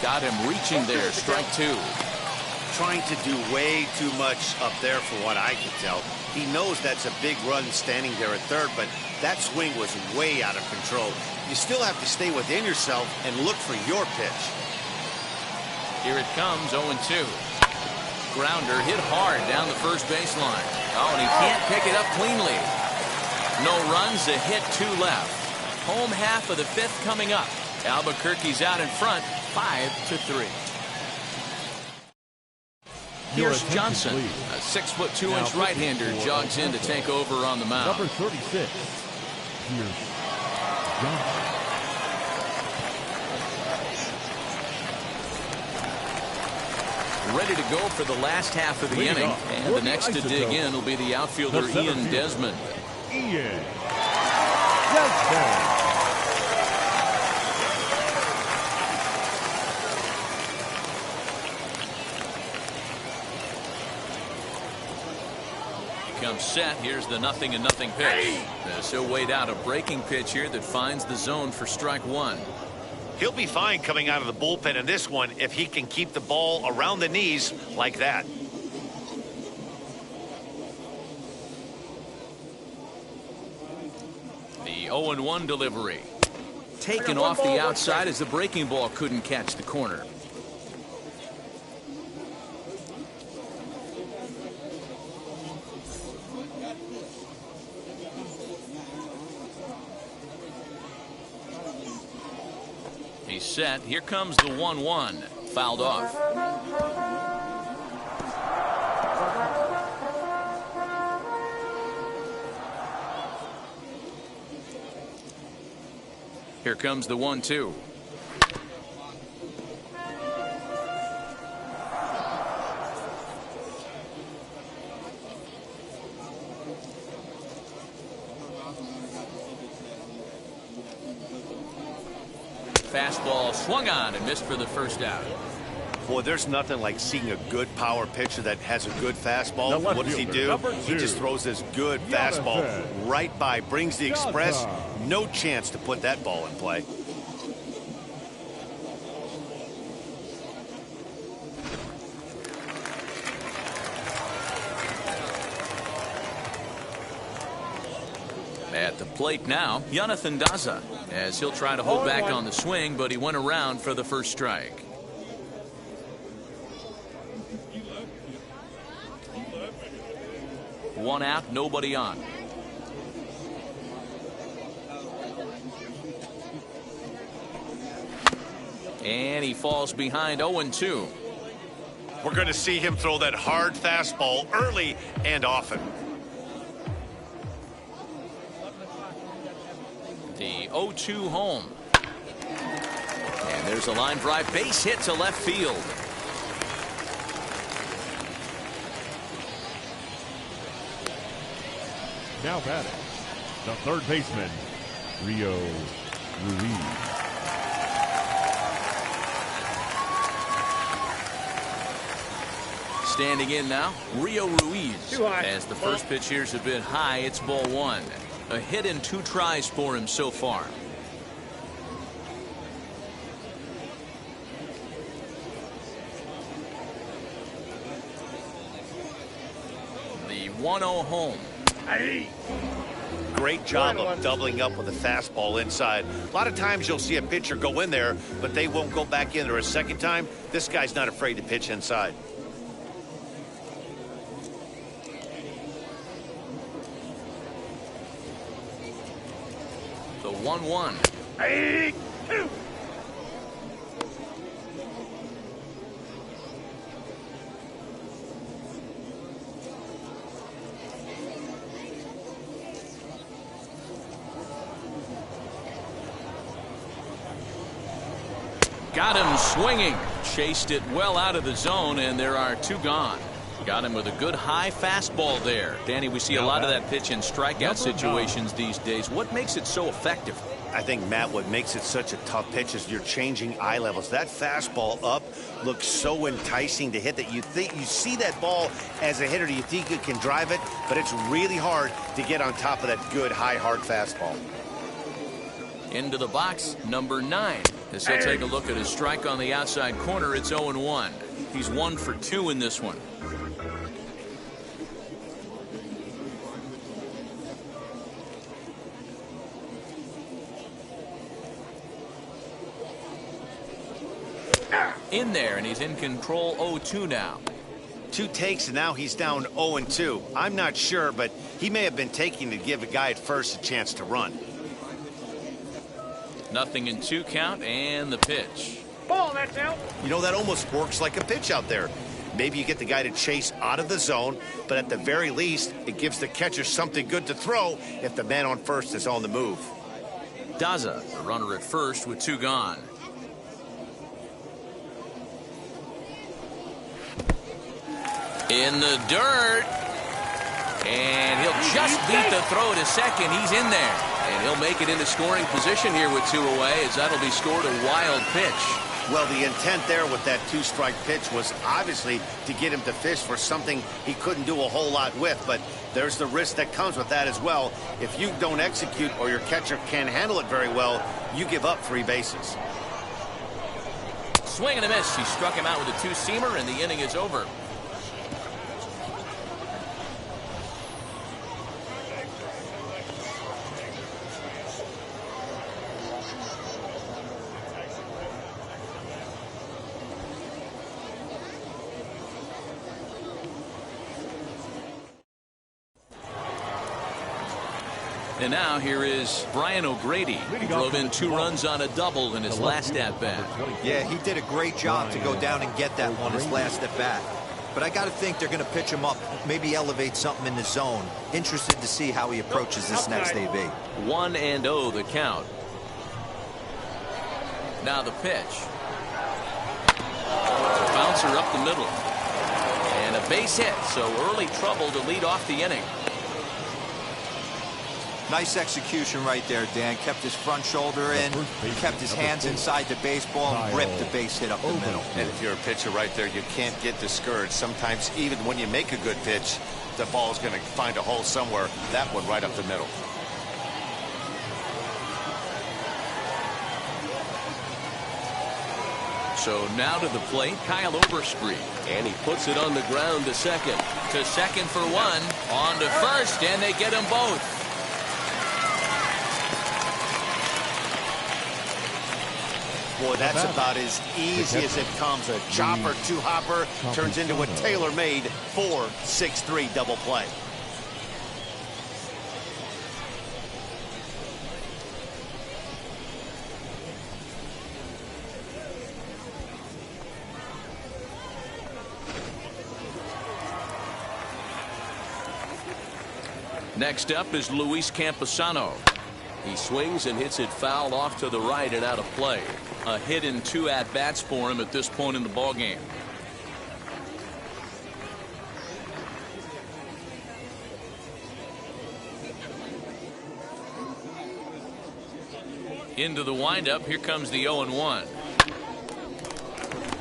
Got him reaching there, strike 2. Trying to do way too much up there for what I can tell. He knows that's a big run standing there at third, but that swing was way out of control. You still have to stay within yourself and look for your pitch. Here it comes, 0-2. Grounder hit hard down the first baseline. Oh, and he can't pick it up cleanly. No runs, a hit, 2 left. Home half of the 5th coming up. Albuquerque's out in front, 5-3. Here's Johnson, a 6'2" right-hander, jogs in to take over on the mound. Number 36. Here's Johnson. Ready to go for the last half of the inning, and the next to dig in will be the outfielder Ian Desmond. Ian Jackson. Comes set. Here's the 0-0 pitch. So weighed out a breaking pitch here that finds the zone for strike one. He'll be fine coming out of the bullpen in this one if he can keep the ball around the knees like that. The 0-1 delivery. Taken off the outside as the breaking ball couldn't catch the corner. He's set. Here comes the 1-1. Fouled off. Here comes the 1-2. Fastball swung on and missed for the first out. Boy, there's nothing like seeing a good power pitcher that has a good fastball. What does he do? He just throws this good fastball right by, brings the express. No chance to put that ball in play. At the plate now, Jonathan Daza, as he'll try to hold back on the swing, but he went around for the first strike. One out, nobody on. And he falls behind 0-2. We're going to see him throw that hard fastball early and often. The 0-2 home. And there's a line drive base hit to left field. Now batting, the third baseman, Rio Ruiz. Standing in now, Rio Ruiz. As the first pitch here's a bit high, it's ball one. A hit in 2 tries for him so far. The 1-0 home. Great job of doubling up with a fastball inside. A lot of times you'll see a pitcher go in there, but they won't go back in there a second time. This guy's not afraid to pitch inside. The 1-1. Got him swinging. Chased it well out of the zone, and there are 2 gone. Got him with a good high fastball there. Danny, we see a lot of that pitch in strikeout situations these days. What makes it so effective? I think, Matt, what makes it such a tough pitch is you're changing eye levels. That fastball up looks so enticing to hit that you think you see that ball as a hitter. You think you can drive it, but it's really hard to get on top of that good high hard fastball. Into the box, number 9. As he'll take a look at his strike on the outside corner, it's 0-1. He's 1 for 2 in this one. In there, and he's in control. 0-2 now. 2 takes, and now he's down 0-2. I'm not sure, but he may have been taking to give a guy at first a chance to run. 0-2 count, and the pitch. Ball, that's out. You know, that almost works like a pitch out there. Maybe you get the guy to chase out of the zone, but at the very least, it gives the catcher something good to throw if the man on first is on the move. Daza, the runner at first with 2 gone. In the dirt. And he'll just beat the throw to second. He's in there. And he'll make it into scoring position here with 2 away, as that'll be scored a wild pitch. Well, the intent there with that 2-strike pitch was obviously to get him to fish for something he couldn't do a whole lot with, but there's the risk that comes with that as well. If you don't execute or your catcher can't handle it very well, you give up 3 bases. Swing and a miss. He struck him out with a 2-seamer, and the inning is over. And now here is Brian O'Grady. He drove in 2 runs on a double in his last at-bat. Yeah, he did a great job to go down and get that one his last at-bat. But I got to think they're going to pitch him up, maybe elevate something in the zone. Interested to see how he approaches this next AB. 1-0 the count. Now the pitch. Bouncer up the middle. And a base hit, so early trouble to lead off the inning. Nice execution right there, Dan. Kept his front shoulder in, kept his hands inside the baseball, and ripped the base hit up the middle. And if you're a pitcher right there, you can't get discouraged. Sometimes even when you make a good pitch, the ball's going to find a hole somewhere. That one right up the middle. So now to the plate, Kyle Overstreet. And he puts it on the ground to second. To second for 1. On to first, and they get them both. Boy, that's about as easy as it comes. A chopper, 2-hopper turns into a tailor-made 4-6-3 double play. Next up is Luis Camposano. He swings and hits it foul off to the right and out of play. A hit in 2 at-bats for him at this point in the ballgame. Into the windup. Here comes the 0-1.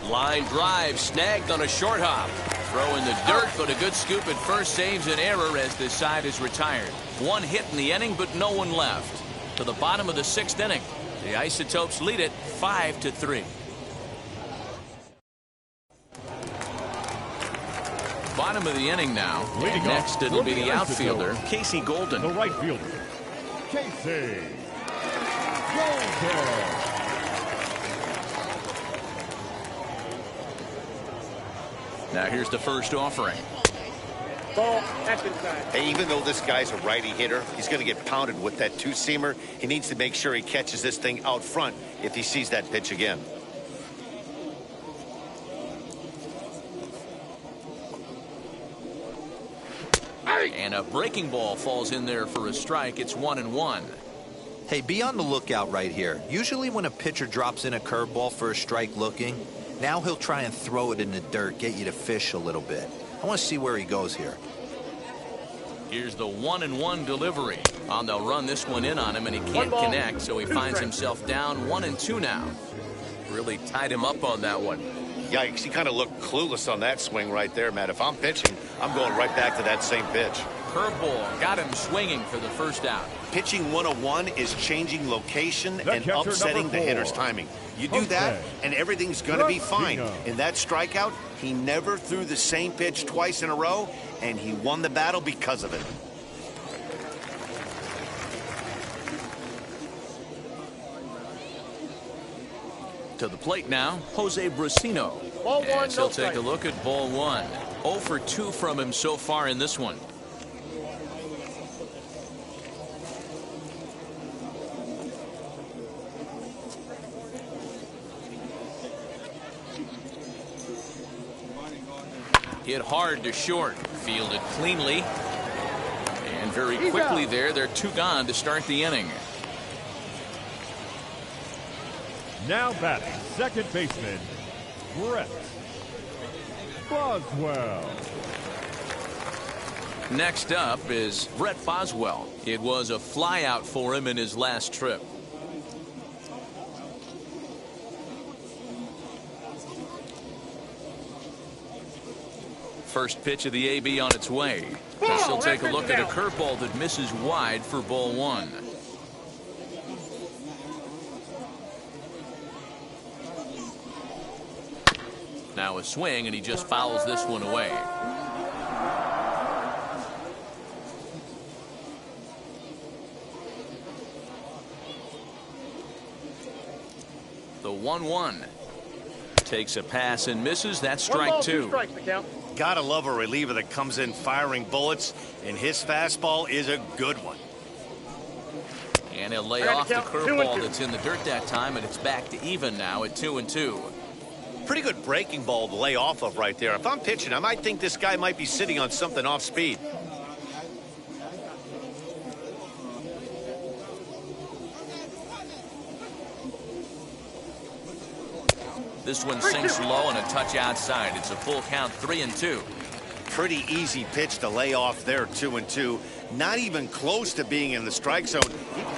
Line drive snagged on a short hop. Throw in the dirt, but a good scoop at first saves an error as this side is retired. 1 hit in the inning, but no one left. To the bottom of the 6th inning. The Isotopes lead it 5-3. Bottom of the inning now. And next it'll be the outfielder, Casey Golden. The right fielder, Casey Golden. Now here's the first offering. Ball, that's inside. Hey, even though this guy's a righty hitter, he's going to get pounded with that 2-seamer. He needs to make sure he catches this thing out front if he sees that pitch again. And a breaking ball falls in there for a strike. It's 1-1. Hey, be on the lookout right here. Usually when a pitcher drops in a curveball for a strike looking, now he'll try and throw it in the dirt, get you to fish a little bit. I want to see where he goes here. Here's the 1-1 delivery. They'll run this one in on him, and he can't connect, so he finds himself down 1-2 now. Really tied him up on that one. Yikes, he kind of looked clueless on that swing right there, Matt. If I'm pitching, I'm going right back to that same pitch. Curveball got him swinging for the first out. Pitching 101 is changing location and upsetting the hitter's timing. You do that, and everything's going to be fine. In that strikeout, he never threw the same pitch twice in a row, and he won the battle because of it. To the plate now, Jose Brusino. Ball 1, And he'll no take a strike. look at ball 1. 0 for 2 from him so far in this one. Hit hard to short, fielded cleanly, and very quickly there, they're 2 gone to start the inning. Now batting, second baseman, Brett Boswell. Next up is Brett Boswell. It was a flyout for him in his last trip. First pitch of the AB on its way. As he'll take a look at a curveball that misses wide for ball one. Now a swing, and he just fouls this one away. The 1-1. Takes a pass and misses. That's strike two. Gotta love a reliever that comes in firing bullets, and his fastball is a good one. And he'll lay off the curveball that's in the dirt that time, and it's back to even now at 2-2. Pretty good breaking ball to lay off of right there. If I'm pitching, I might think this guy might be sitting on something off speed. This one sinks low and a touch outside. It's a full count, 3-2. Pretty easy pitch to lay off there, 2-2. Not even close to being in the strike zone.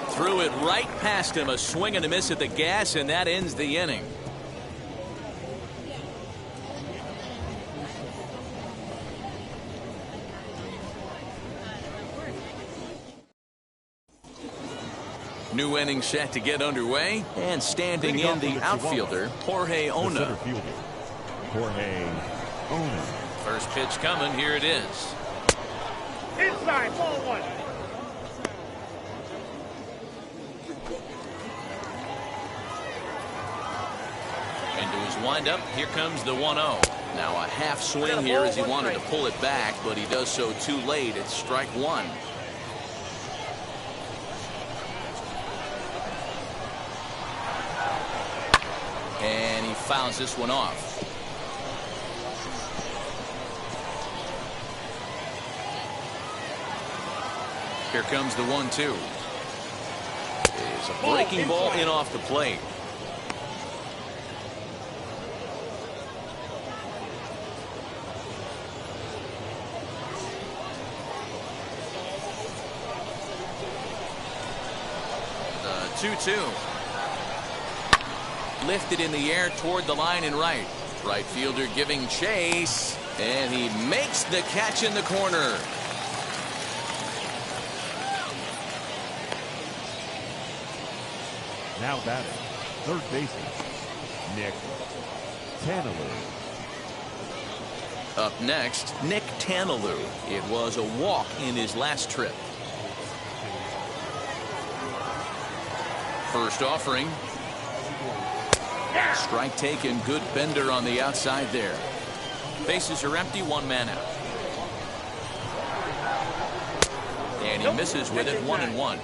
Threw it right past him, a swing and a miss at the gas, and that ends the inning. New inning set to get underway, and standing in the outfielder, Jorge Ona. Jorge Ona. First pitch coming. Here it is. Inside, ball one. Into his windup. Here comes the 1-0. Now a half swing here as he wanted to pull it back, but he does so too late. It's strike one. And he fouls this one off. Here comes the 1-2. It's a breaking ball in off the plate. The 2-2. Lifted in the air toward the line and right. Right fielder giving chase, and he makes the catch in the corner. Now batting, third baseman, Nick Tanalou. Up next, Nick Tanalou. It was a walk in his last trip. First offering. Strike taken, good bender on the outside there. Bases are empty, one man out. And he misses with it, 1-1.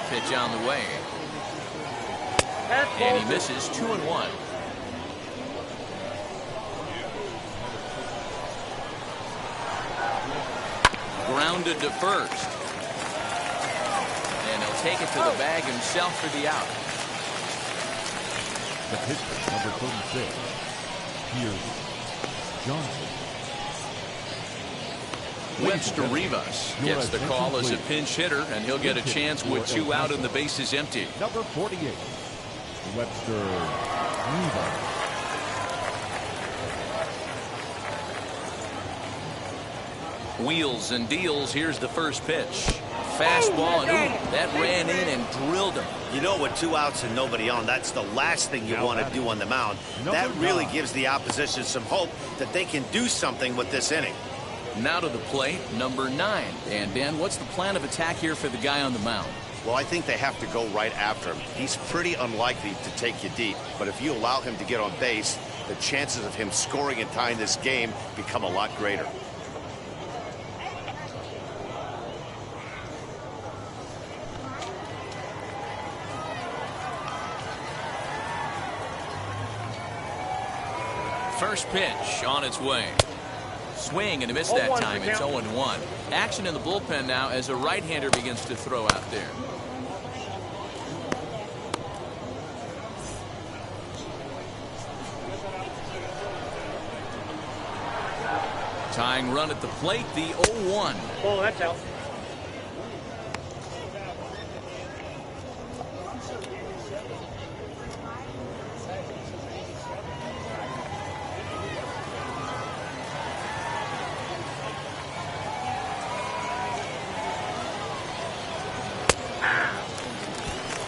Pitch on the way. And he misses, 2-1. Grounded to first. And he'll take it to the bag himself for the out. The pitcher, number 36, here's Johnson. Webster Rivas gets the call as a pinch hitter, and he'll get a chance with two out and the bases empty. Number 48, Webster Rivas. Wheels and deals. Here's the first pitch. Fastball, and ooh, that ran in and drilled him. You know, with two outs and nobody on, that's the last thing you want to do on the mound. That really gives the opposition some hope that they can do something with this inning. Now to the plate, number 9. And Dan, what's the plan of attack here for the guy on the mound? Well, I think they have to go right after him. He's pretty unlikely to take you deep, but if you allow him to get on base, the chances of him scoring and tying this game become a lot greater. First pitch on its way. Swing and a miss that time. It's 0-1. Action in the bullpen now as a right-hander begins to throw out there. Tying run at the plate, the 0-1. Oh, that's out.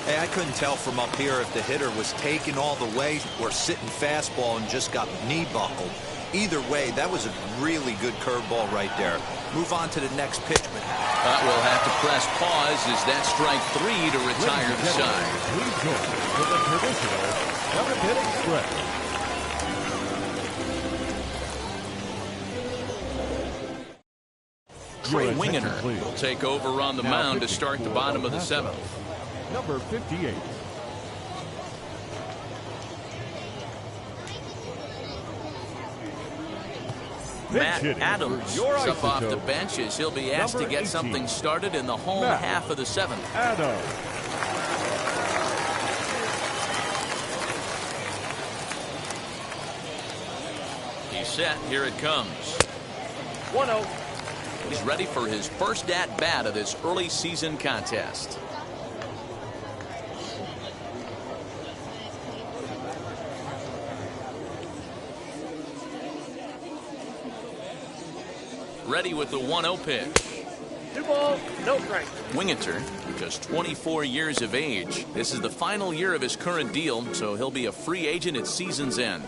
Hey, I couldn't tell from up here if the hitter was taking all the way or sitting fastball and just got knee buckled. Either way, that was a really good curveball right there. Move on to the next pitch. But we'll have to press pause as that strike 3 to retire the side. Please join with the traditional 7th-inning stretch. Trey Wingeter will take over on the mound to start the bottom of the 7th. Number 58. Matt Adams is up off the bench as he'll be asked to get something started in the home half of the 7th. Adams. He's set. Here it comes. 1-0. He's ready for his first at-bat of this early season contest. Ready with the 1-0 pitch. 2 balls, no strike. Wingeter, just 24 years of age. This is the final year of his current deal, so he'll be a free agent at season's end.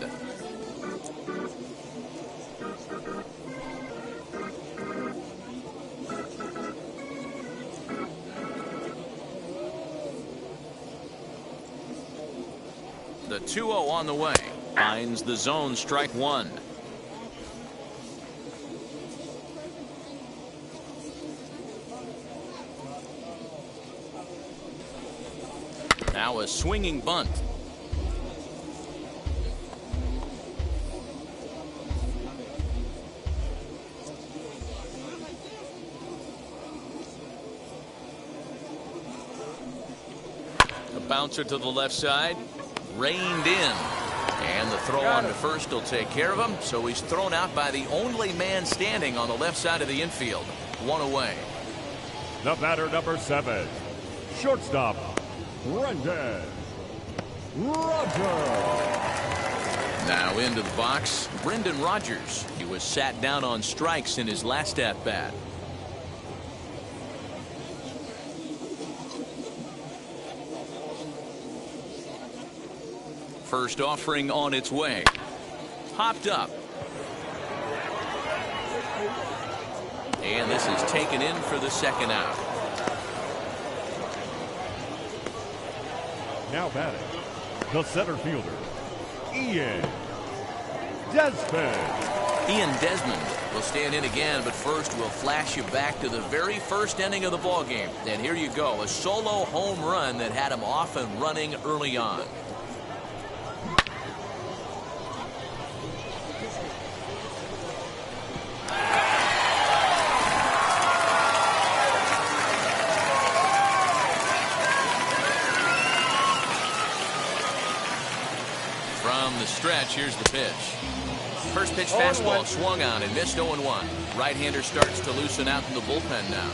The 2-0 on the way. Finds the zone, strike 1. Now a swinging bunt. A bouncer to the left side. Reined in. And the throw on to first will take care of him. So he's thrown out by the only man standing on the left side of the infield. 1 away. The batter, number 7. Shortstop, Brendan Rodgers. Now into the box, Brendan Rodgers. He was sat down on strikes in his last at-bat. First offering on its way. Popped up. And this is taken in for the second out. Now batting, the center fielder, Ian Desmond. Ian Desmond will stand in again, but first we'll flash you back to the very first inning of the ballgame. And here you go, a solo home run that had him off and running early on. From the stretch, here's the pitch. First pitch fastball swung on and missed 0-1. Right-hander starts to loosen out in the bullpen now.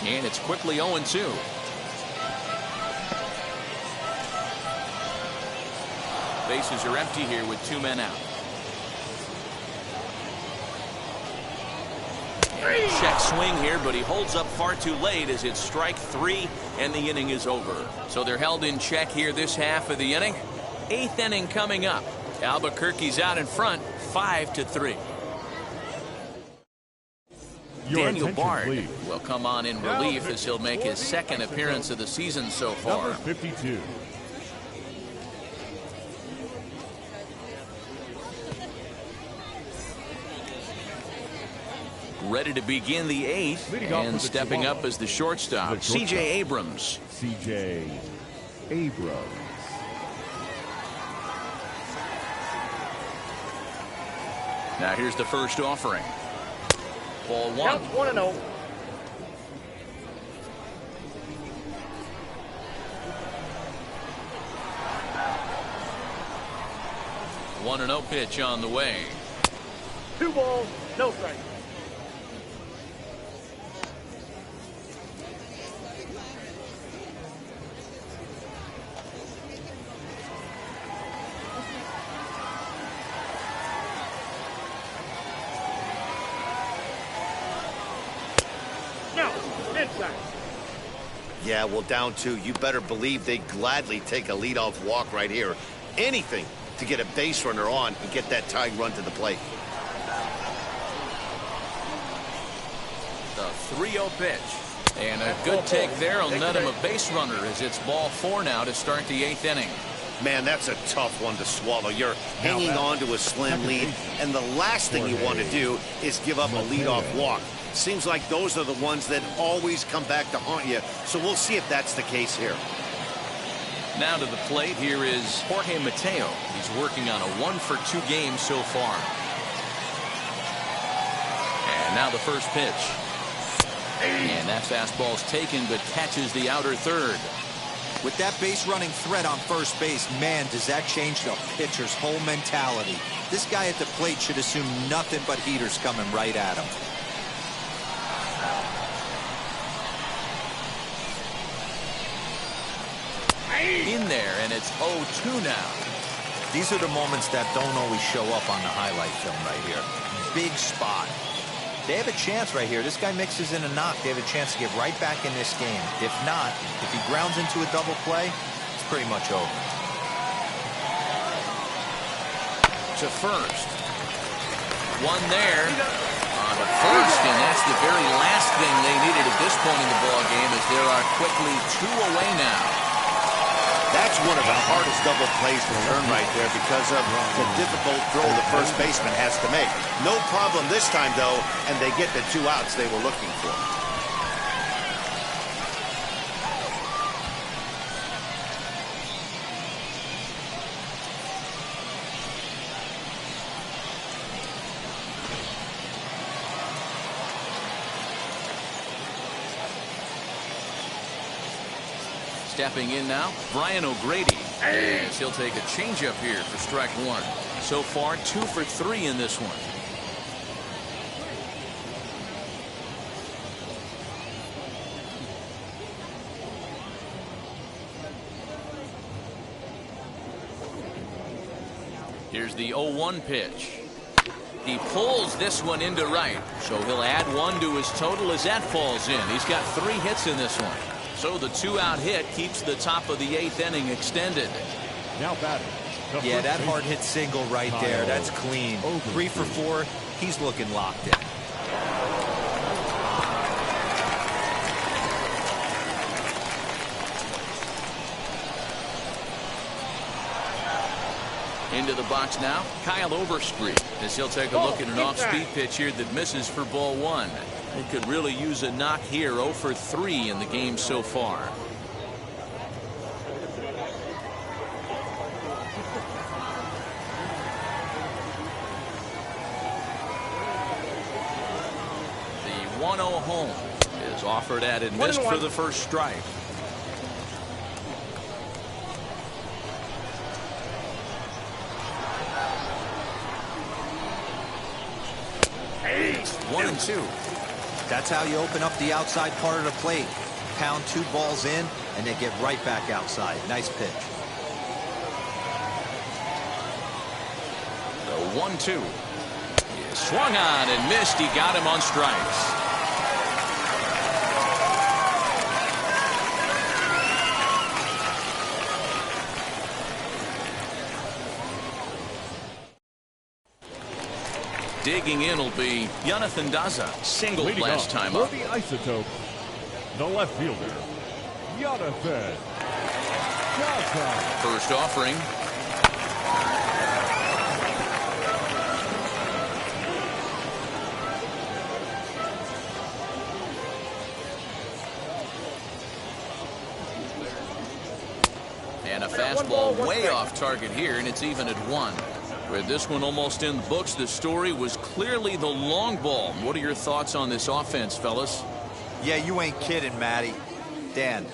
And it's quickly 0-2. Bases are empty here with 2 men out. Check swing here, but he holds up far too late as it's strike 3 and the inning is over. So they're held in check here this half of the inning. 8th inning coming up. Albuquerque's out in front 5-3. Daniel Bard will come on in relief as he'll make his second appearance of the season so far. Number 52. ready to begin the 8th, and stepping up as the shortstop, C.J. Abrams. C.J. Abrams. Now here's the first offering. Ball 1. Counts 1-0. One and 0 pitch on the way. 2 balls, no strike. Now, inside. Yeah, well, down 2. You better believe they gladly take a leadoff walk right here. Anything to get a base runner on and get that tying run to the plate. The 3-0 pitch. And a good take there will net him a base runner as it's ball 4 now to start the 8th inning. Man, that's a tough one to swallow. You're hanging on to a slim lead, and the last thing you want to do is give up a leadoff walk. Seems like those are the ones that always come back to haunt you, so we'll see if that's the case here. Now to the plate, here is Jorge Mateo. He's working on a 1-for-2 game so far. And now the first pitch. And that fastball's taken, but catches the outer third. With that base running threat on first base, man, does that change the pitcher's whole mentality. This guy at the plate should assume nothing but heaters coming right at him. In there, and it's 0-2 now. These are the moments that don't always show up on the highlight film right here. Big spot. They have a chance right here. This guy mixes in a knock. They have a chance to get right back in this game. If not, if he grounds into a double play, it's pretty much over. To first. One there. On to first, and that's the very last thing they needed at this point in the ball game, as there are quickly 2 away now. That's one of the hardest double plays to turn right there because of the difficult throw the first baseman has to make. No problem this time, though, and they get the 2 outs they were looking for. Stepping in now, Brian O'Grady. As he'll take a changeup here for strike 1. So far, 2 for 3 in this one. Here's the 0-1 pitch. He pulls this one into right, so he'll add 1 to his total as that falls in. He's got 3 hits in this one. So the 2-out hit keeps the top of the 8th inning extended. Now batting. Yeah, that hard hit single right there. That's clean. 3 for 4. He's looking locked in. Into the box now, Kyle Overstreet, as he'll take a look at an off-speed pitch here that misses for ball 1. They could really use a knock here. 0 for 3 in the game so far. The 1-0 home is offered at and missed for the first strike. It's 1-2. That's how you open up the outside part of the plate. Pound 2 balls in, and they get right back outside. Nice pitch. The 1-2. He swung on and missed. He got him on strikes. Digging in will be Jonathan Daza. Singled Leading last time for up. the Isotopes, the left fielder, Jonathan Daza. First offering. And a fastball way off target here, and it's even at 1. With this one almost in the books, the story was clearly the long ball. What are your thoughts on this offense, fellas? Yeah, you ain't kidding, Matty. Dan,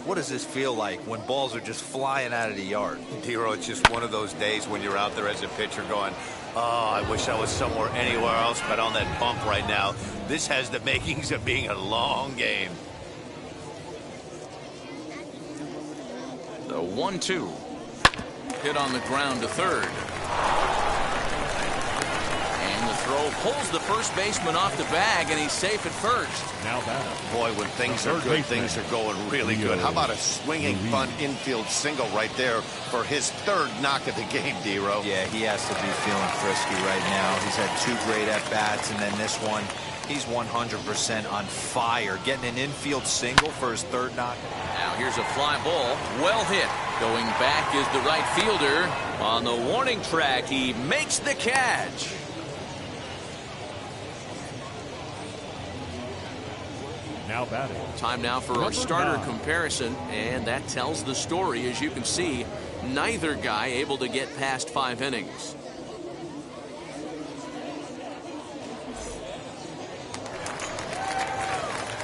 what does this feel like when balls are just flying out of the yard? Dero, it's just one of those days when you're out there as a pitcher going, oh, I wish I was somewhere anywhere else but on that bump right now. This has the makings of being a long game. The 1-2. Hit on the ground to third. And the throw pulls the first baseman off the bag, and he's safe at first. Now that. Boy, when things are good, things are going really good. How about a swinging bunt infield single right there for his 3rd knock of the game, Dero? Yeah, he has to be feeling frisky right now. He's had 2 great at-bats, and then this one, he's 100% on fire. Getting an infield single for his 3rd knock. Now here's a fly ball. Well hit. Going back is the right fielder. On the warning track, he makes the catch. Now batting. Time now for our starter comparison, and that tells the story. As you can see, neither guy able to get past 5 innings.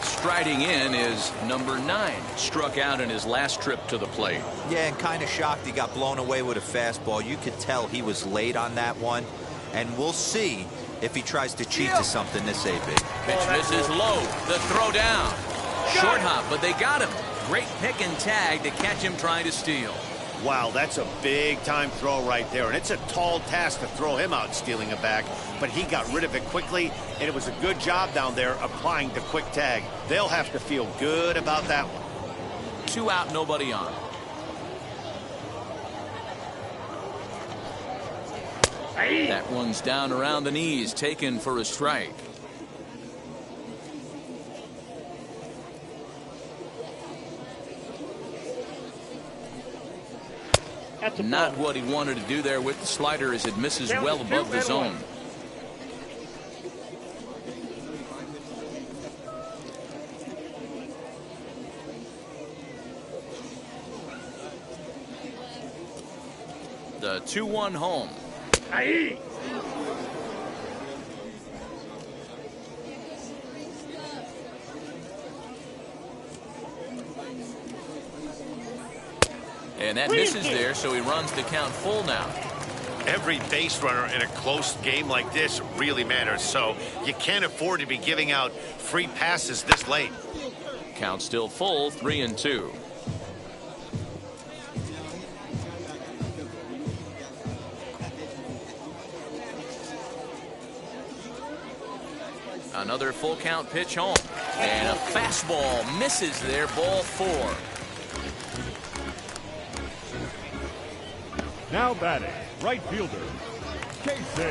Striding in is number 9. Struck out in his last trip to the plate. Yeah, and kind of shocked he got blown away with a fastball. You could tell he was late on that one, and we'll see if he tries to cheat to something this AB. Pitch misses low. The throw down. Short hop, but they got him. Great pick and tag to catch him trying to steal. Wow, that's a big-time throw right there, and it's a tall task to throw him out stealing a back, but he got rid of it quickly, and it was a good job down there applying the quick tag. They'll have to feel good about that one. 2 out, nobody on. That one's down around the knees, taken for a strike. Not what he wanted to do there with the slider, as it misses well above the zone. The 2-1 home. Aye. And that misses there, so he runs the count full now. Every base runner in a close game like this really matters, so you can't afford to be giving out free passes this late. Count still full, 3-2. Another full count pitch home. And a fastball misses there, ball 4. Now batting, right fielder, Casey.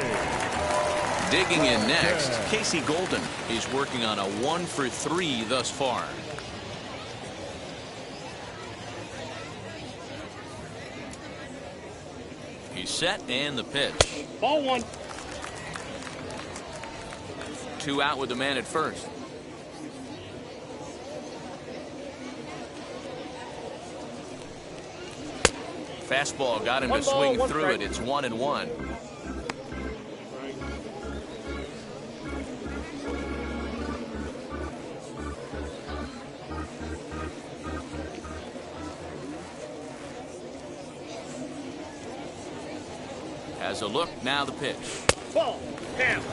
Digging in next, Casey Golden. He's working on a 1 for 3 thus far. He's set, and the pitch. Ball 1. 2 out with the man at first. Fastball got him to swing through it. It's 1-1. Has a look, now the pitch. Ball. Down.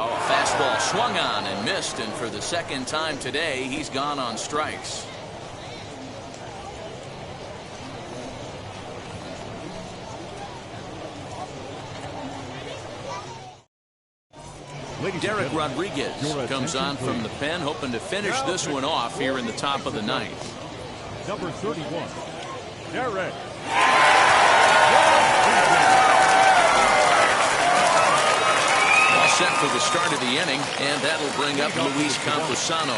Oh, a fastball swung on and missed, and for the second time today, he's gone on strikes. Derek Rodriguez comes on from the pen, hoping to finish this one off here in the top of the ninth. Number 31, Derek for the start of the inning, and that'll bring up Luis Campusano.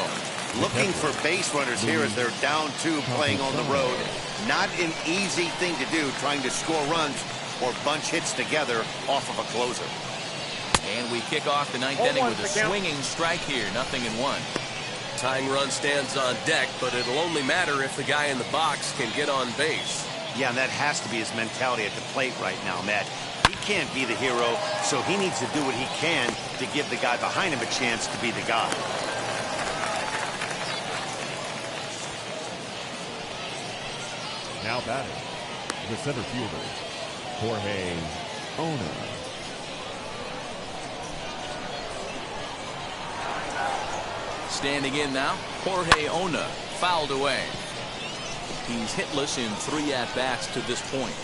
Looking for base runners here as they're down 2 playing on the road. Not an easy thing to do, trying to score runs or bunch hits together off of a closer. And we kick off the 9th inning with a swinging strike here. 0-1. Tying run stands on deck, but it'll only matter if the guy in the box can get on base. Yeah, and that has to be his mentality at the plate right now, Matt. He can't be the hero, so he needs to do what he can to give the guy behind him a chance to be the guy. Now batting, the center fielder, Jorge Ona. Standing in now, Jorge Ona, fouled away. He's hitless in 3 at-bats to this point.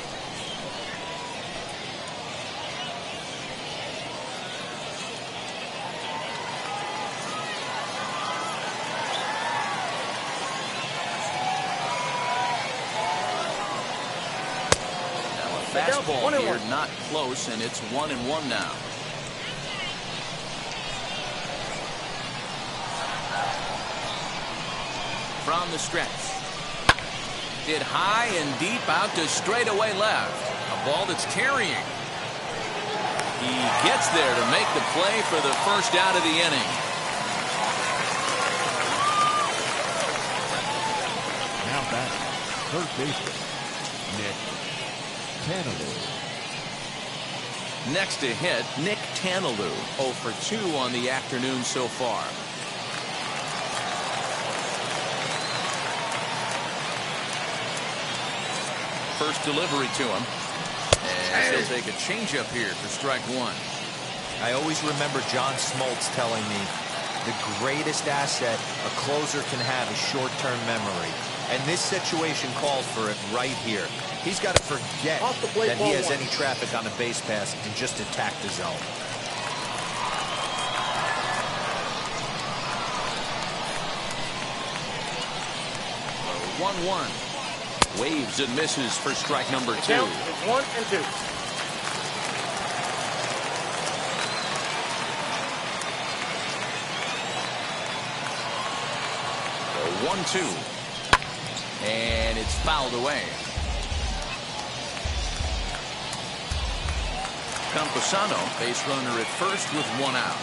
Now a fastball here, not close, and it's 1-1 now. From the stretch. Hit high and deep out to straightaway left. A ball that's carrying. He gets there to make the play for the first out of the inning. Now batting, third baseman, Nick Tanalou. Next to hit, Nick Tanalou, 0 for 2 on the afternoon so far. First delivery to him. And he'll take a changeup here for strike 1. I always remember John Smoltz telling me the greatest asset a closer can have is short-term memory. And this situation calls for it right here. He's got to forget that he has any traffic on a base pass and just attack the zone. 1-1. Waves and misses for strike number 2. Count is 1-2. The 1-2. And it's fouled away. Campusano, base runner at first with 1 out.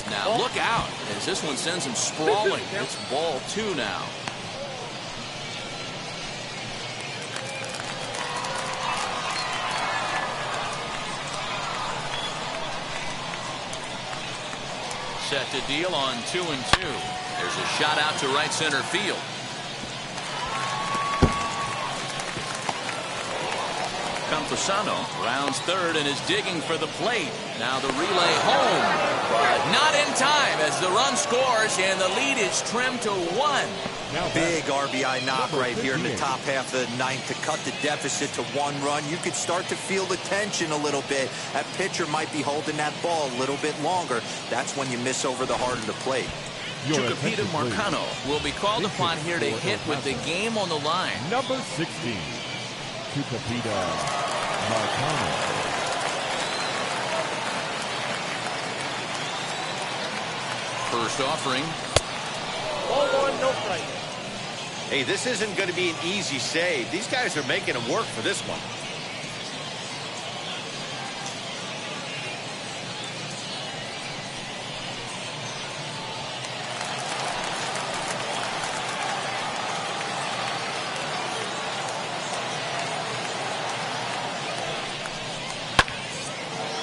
Now look out as this one sends him sprawling. It's ball 2 now. Set to deal on 2-2. There's a shot out to right center field. Campusano rounds third and is digging for the plate. Now the relay home, but not in time as the run scores and the lead is trimmed to 1. Big RBI knock right here in the top half of the 9th to cut the deficit to 1 run. You could start to feel the tension a little bit. That pitcher might be holding that ball a little bit longer. That's when you miss over the heart of the plate. Tucupita Marcano will be called upon here to hit with the game on the line. Number 16, Tucupita Marcano. First offering. Ball 1, no strike. Hey, this isn't going to be an easy save. These guys are making them work for this one.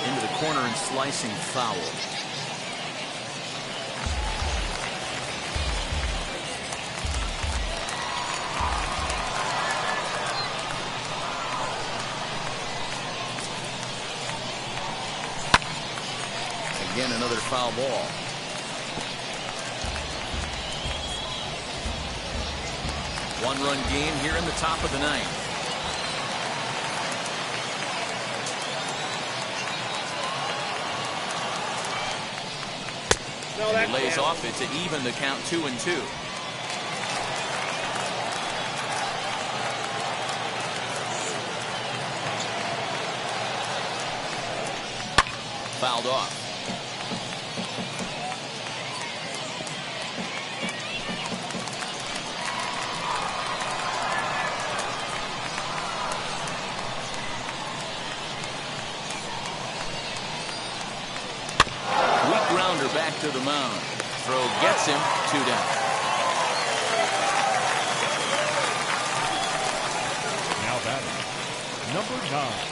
Into the corner and slicing foul. Again, another foul ball. One-run game here in the top of the 9th. He lays off it to even the count 2-2. fouled off. Weak grounder back to the mound. Throw gets him, 2 down. Now batting, number 9.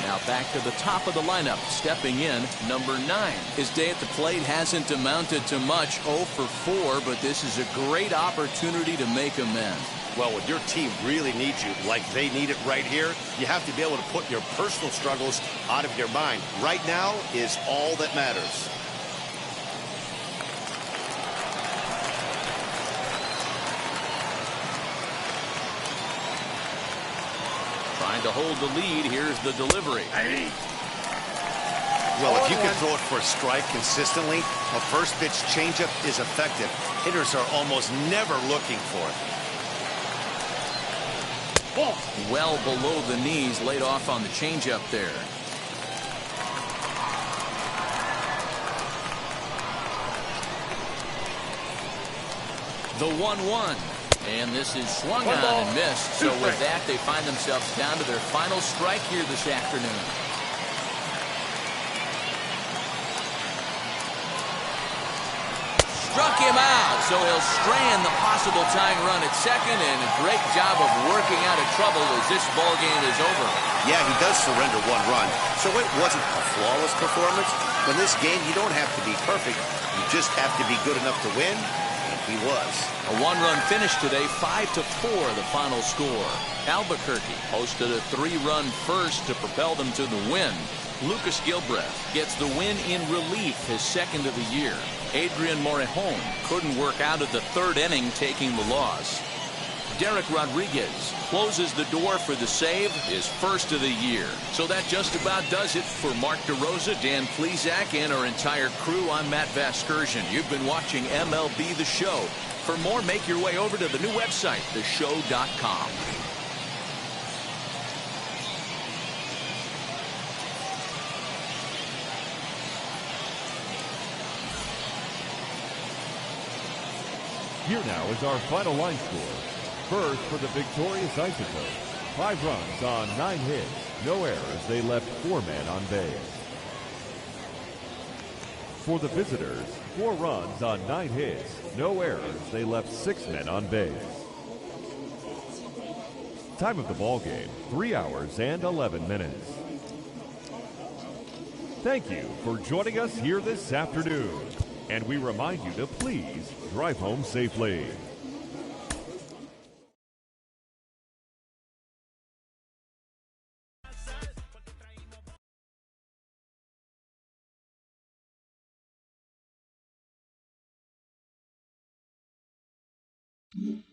Now back to the top of the lineup. Stepping in, number 9. His day at the plate hasn't amounted to much, 0 for 4, but this is a great opportunity to make amends. Well, when your team really needs you, like they need it right here, you have to be able to put your personal struggles out of your mind. Right now is all that matters. Trying to hold the lead. Here's the delivery. Well, if you can throw it for a strike consistently, a first pitch changeup is effective. Hitters are almost never looking for it. Well below the knees, laid off on the changeup there. The 1-1. And this is swung on and missed. So with that, they find themselves down to their final strike here this afternoon. Struck him out, so he'll strand the possible tying run at second, and a great job of working out of trouble as this ball game is over. Yeah, he does surrender 1 run, so it wasn't a flawless performance. In this game, you don't have to be perfect. You just have to be good enough to win, and he was. A 1-run finish today, 5-4 the final score. Albuquerque posted a 3-run first to propel them to the win. Lucas Gilbreth gets the win in relief, his 2nd of the year. Adrian Morejon couldn't work out of the 3rd inning, taking the loss. Derek Rodriguez closes the door for the save, his 1st of the year. So that just about does it for Mark DeRosa, Dan Plesac, and our entire crew. I'm Matt Vasgersian. You've been watching MLB The Show. For more, make your way over to the new website, theshow.com. Here now is our final line score. First for the victorious Isotopes. 5 runs on 9 hits. No errors. They left 4 men on base. For the visitors, 4 runs on 9 hits. No errors. They left 6 men on base. Time of the ball game, 3 hours and 11 minutes. Thank you for joining us here this afternoon. And we remind you to please drive home safely. Mm-hmm.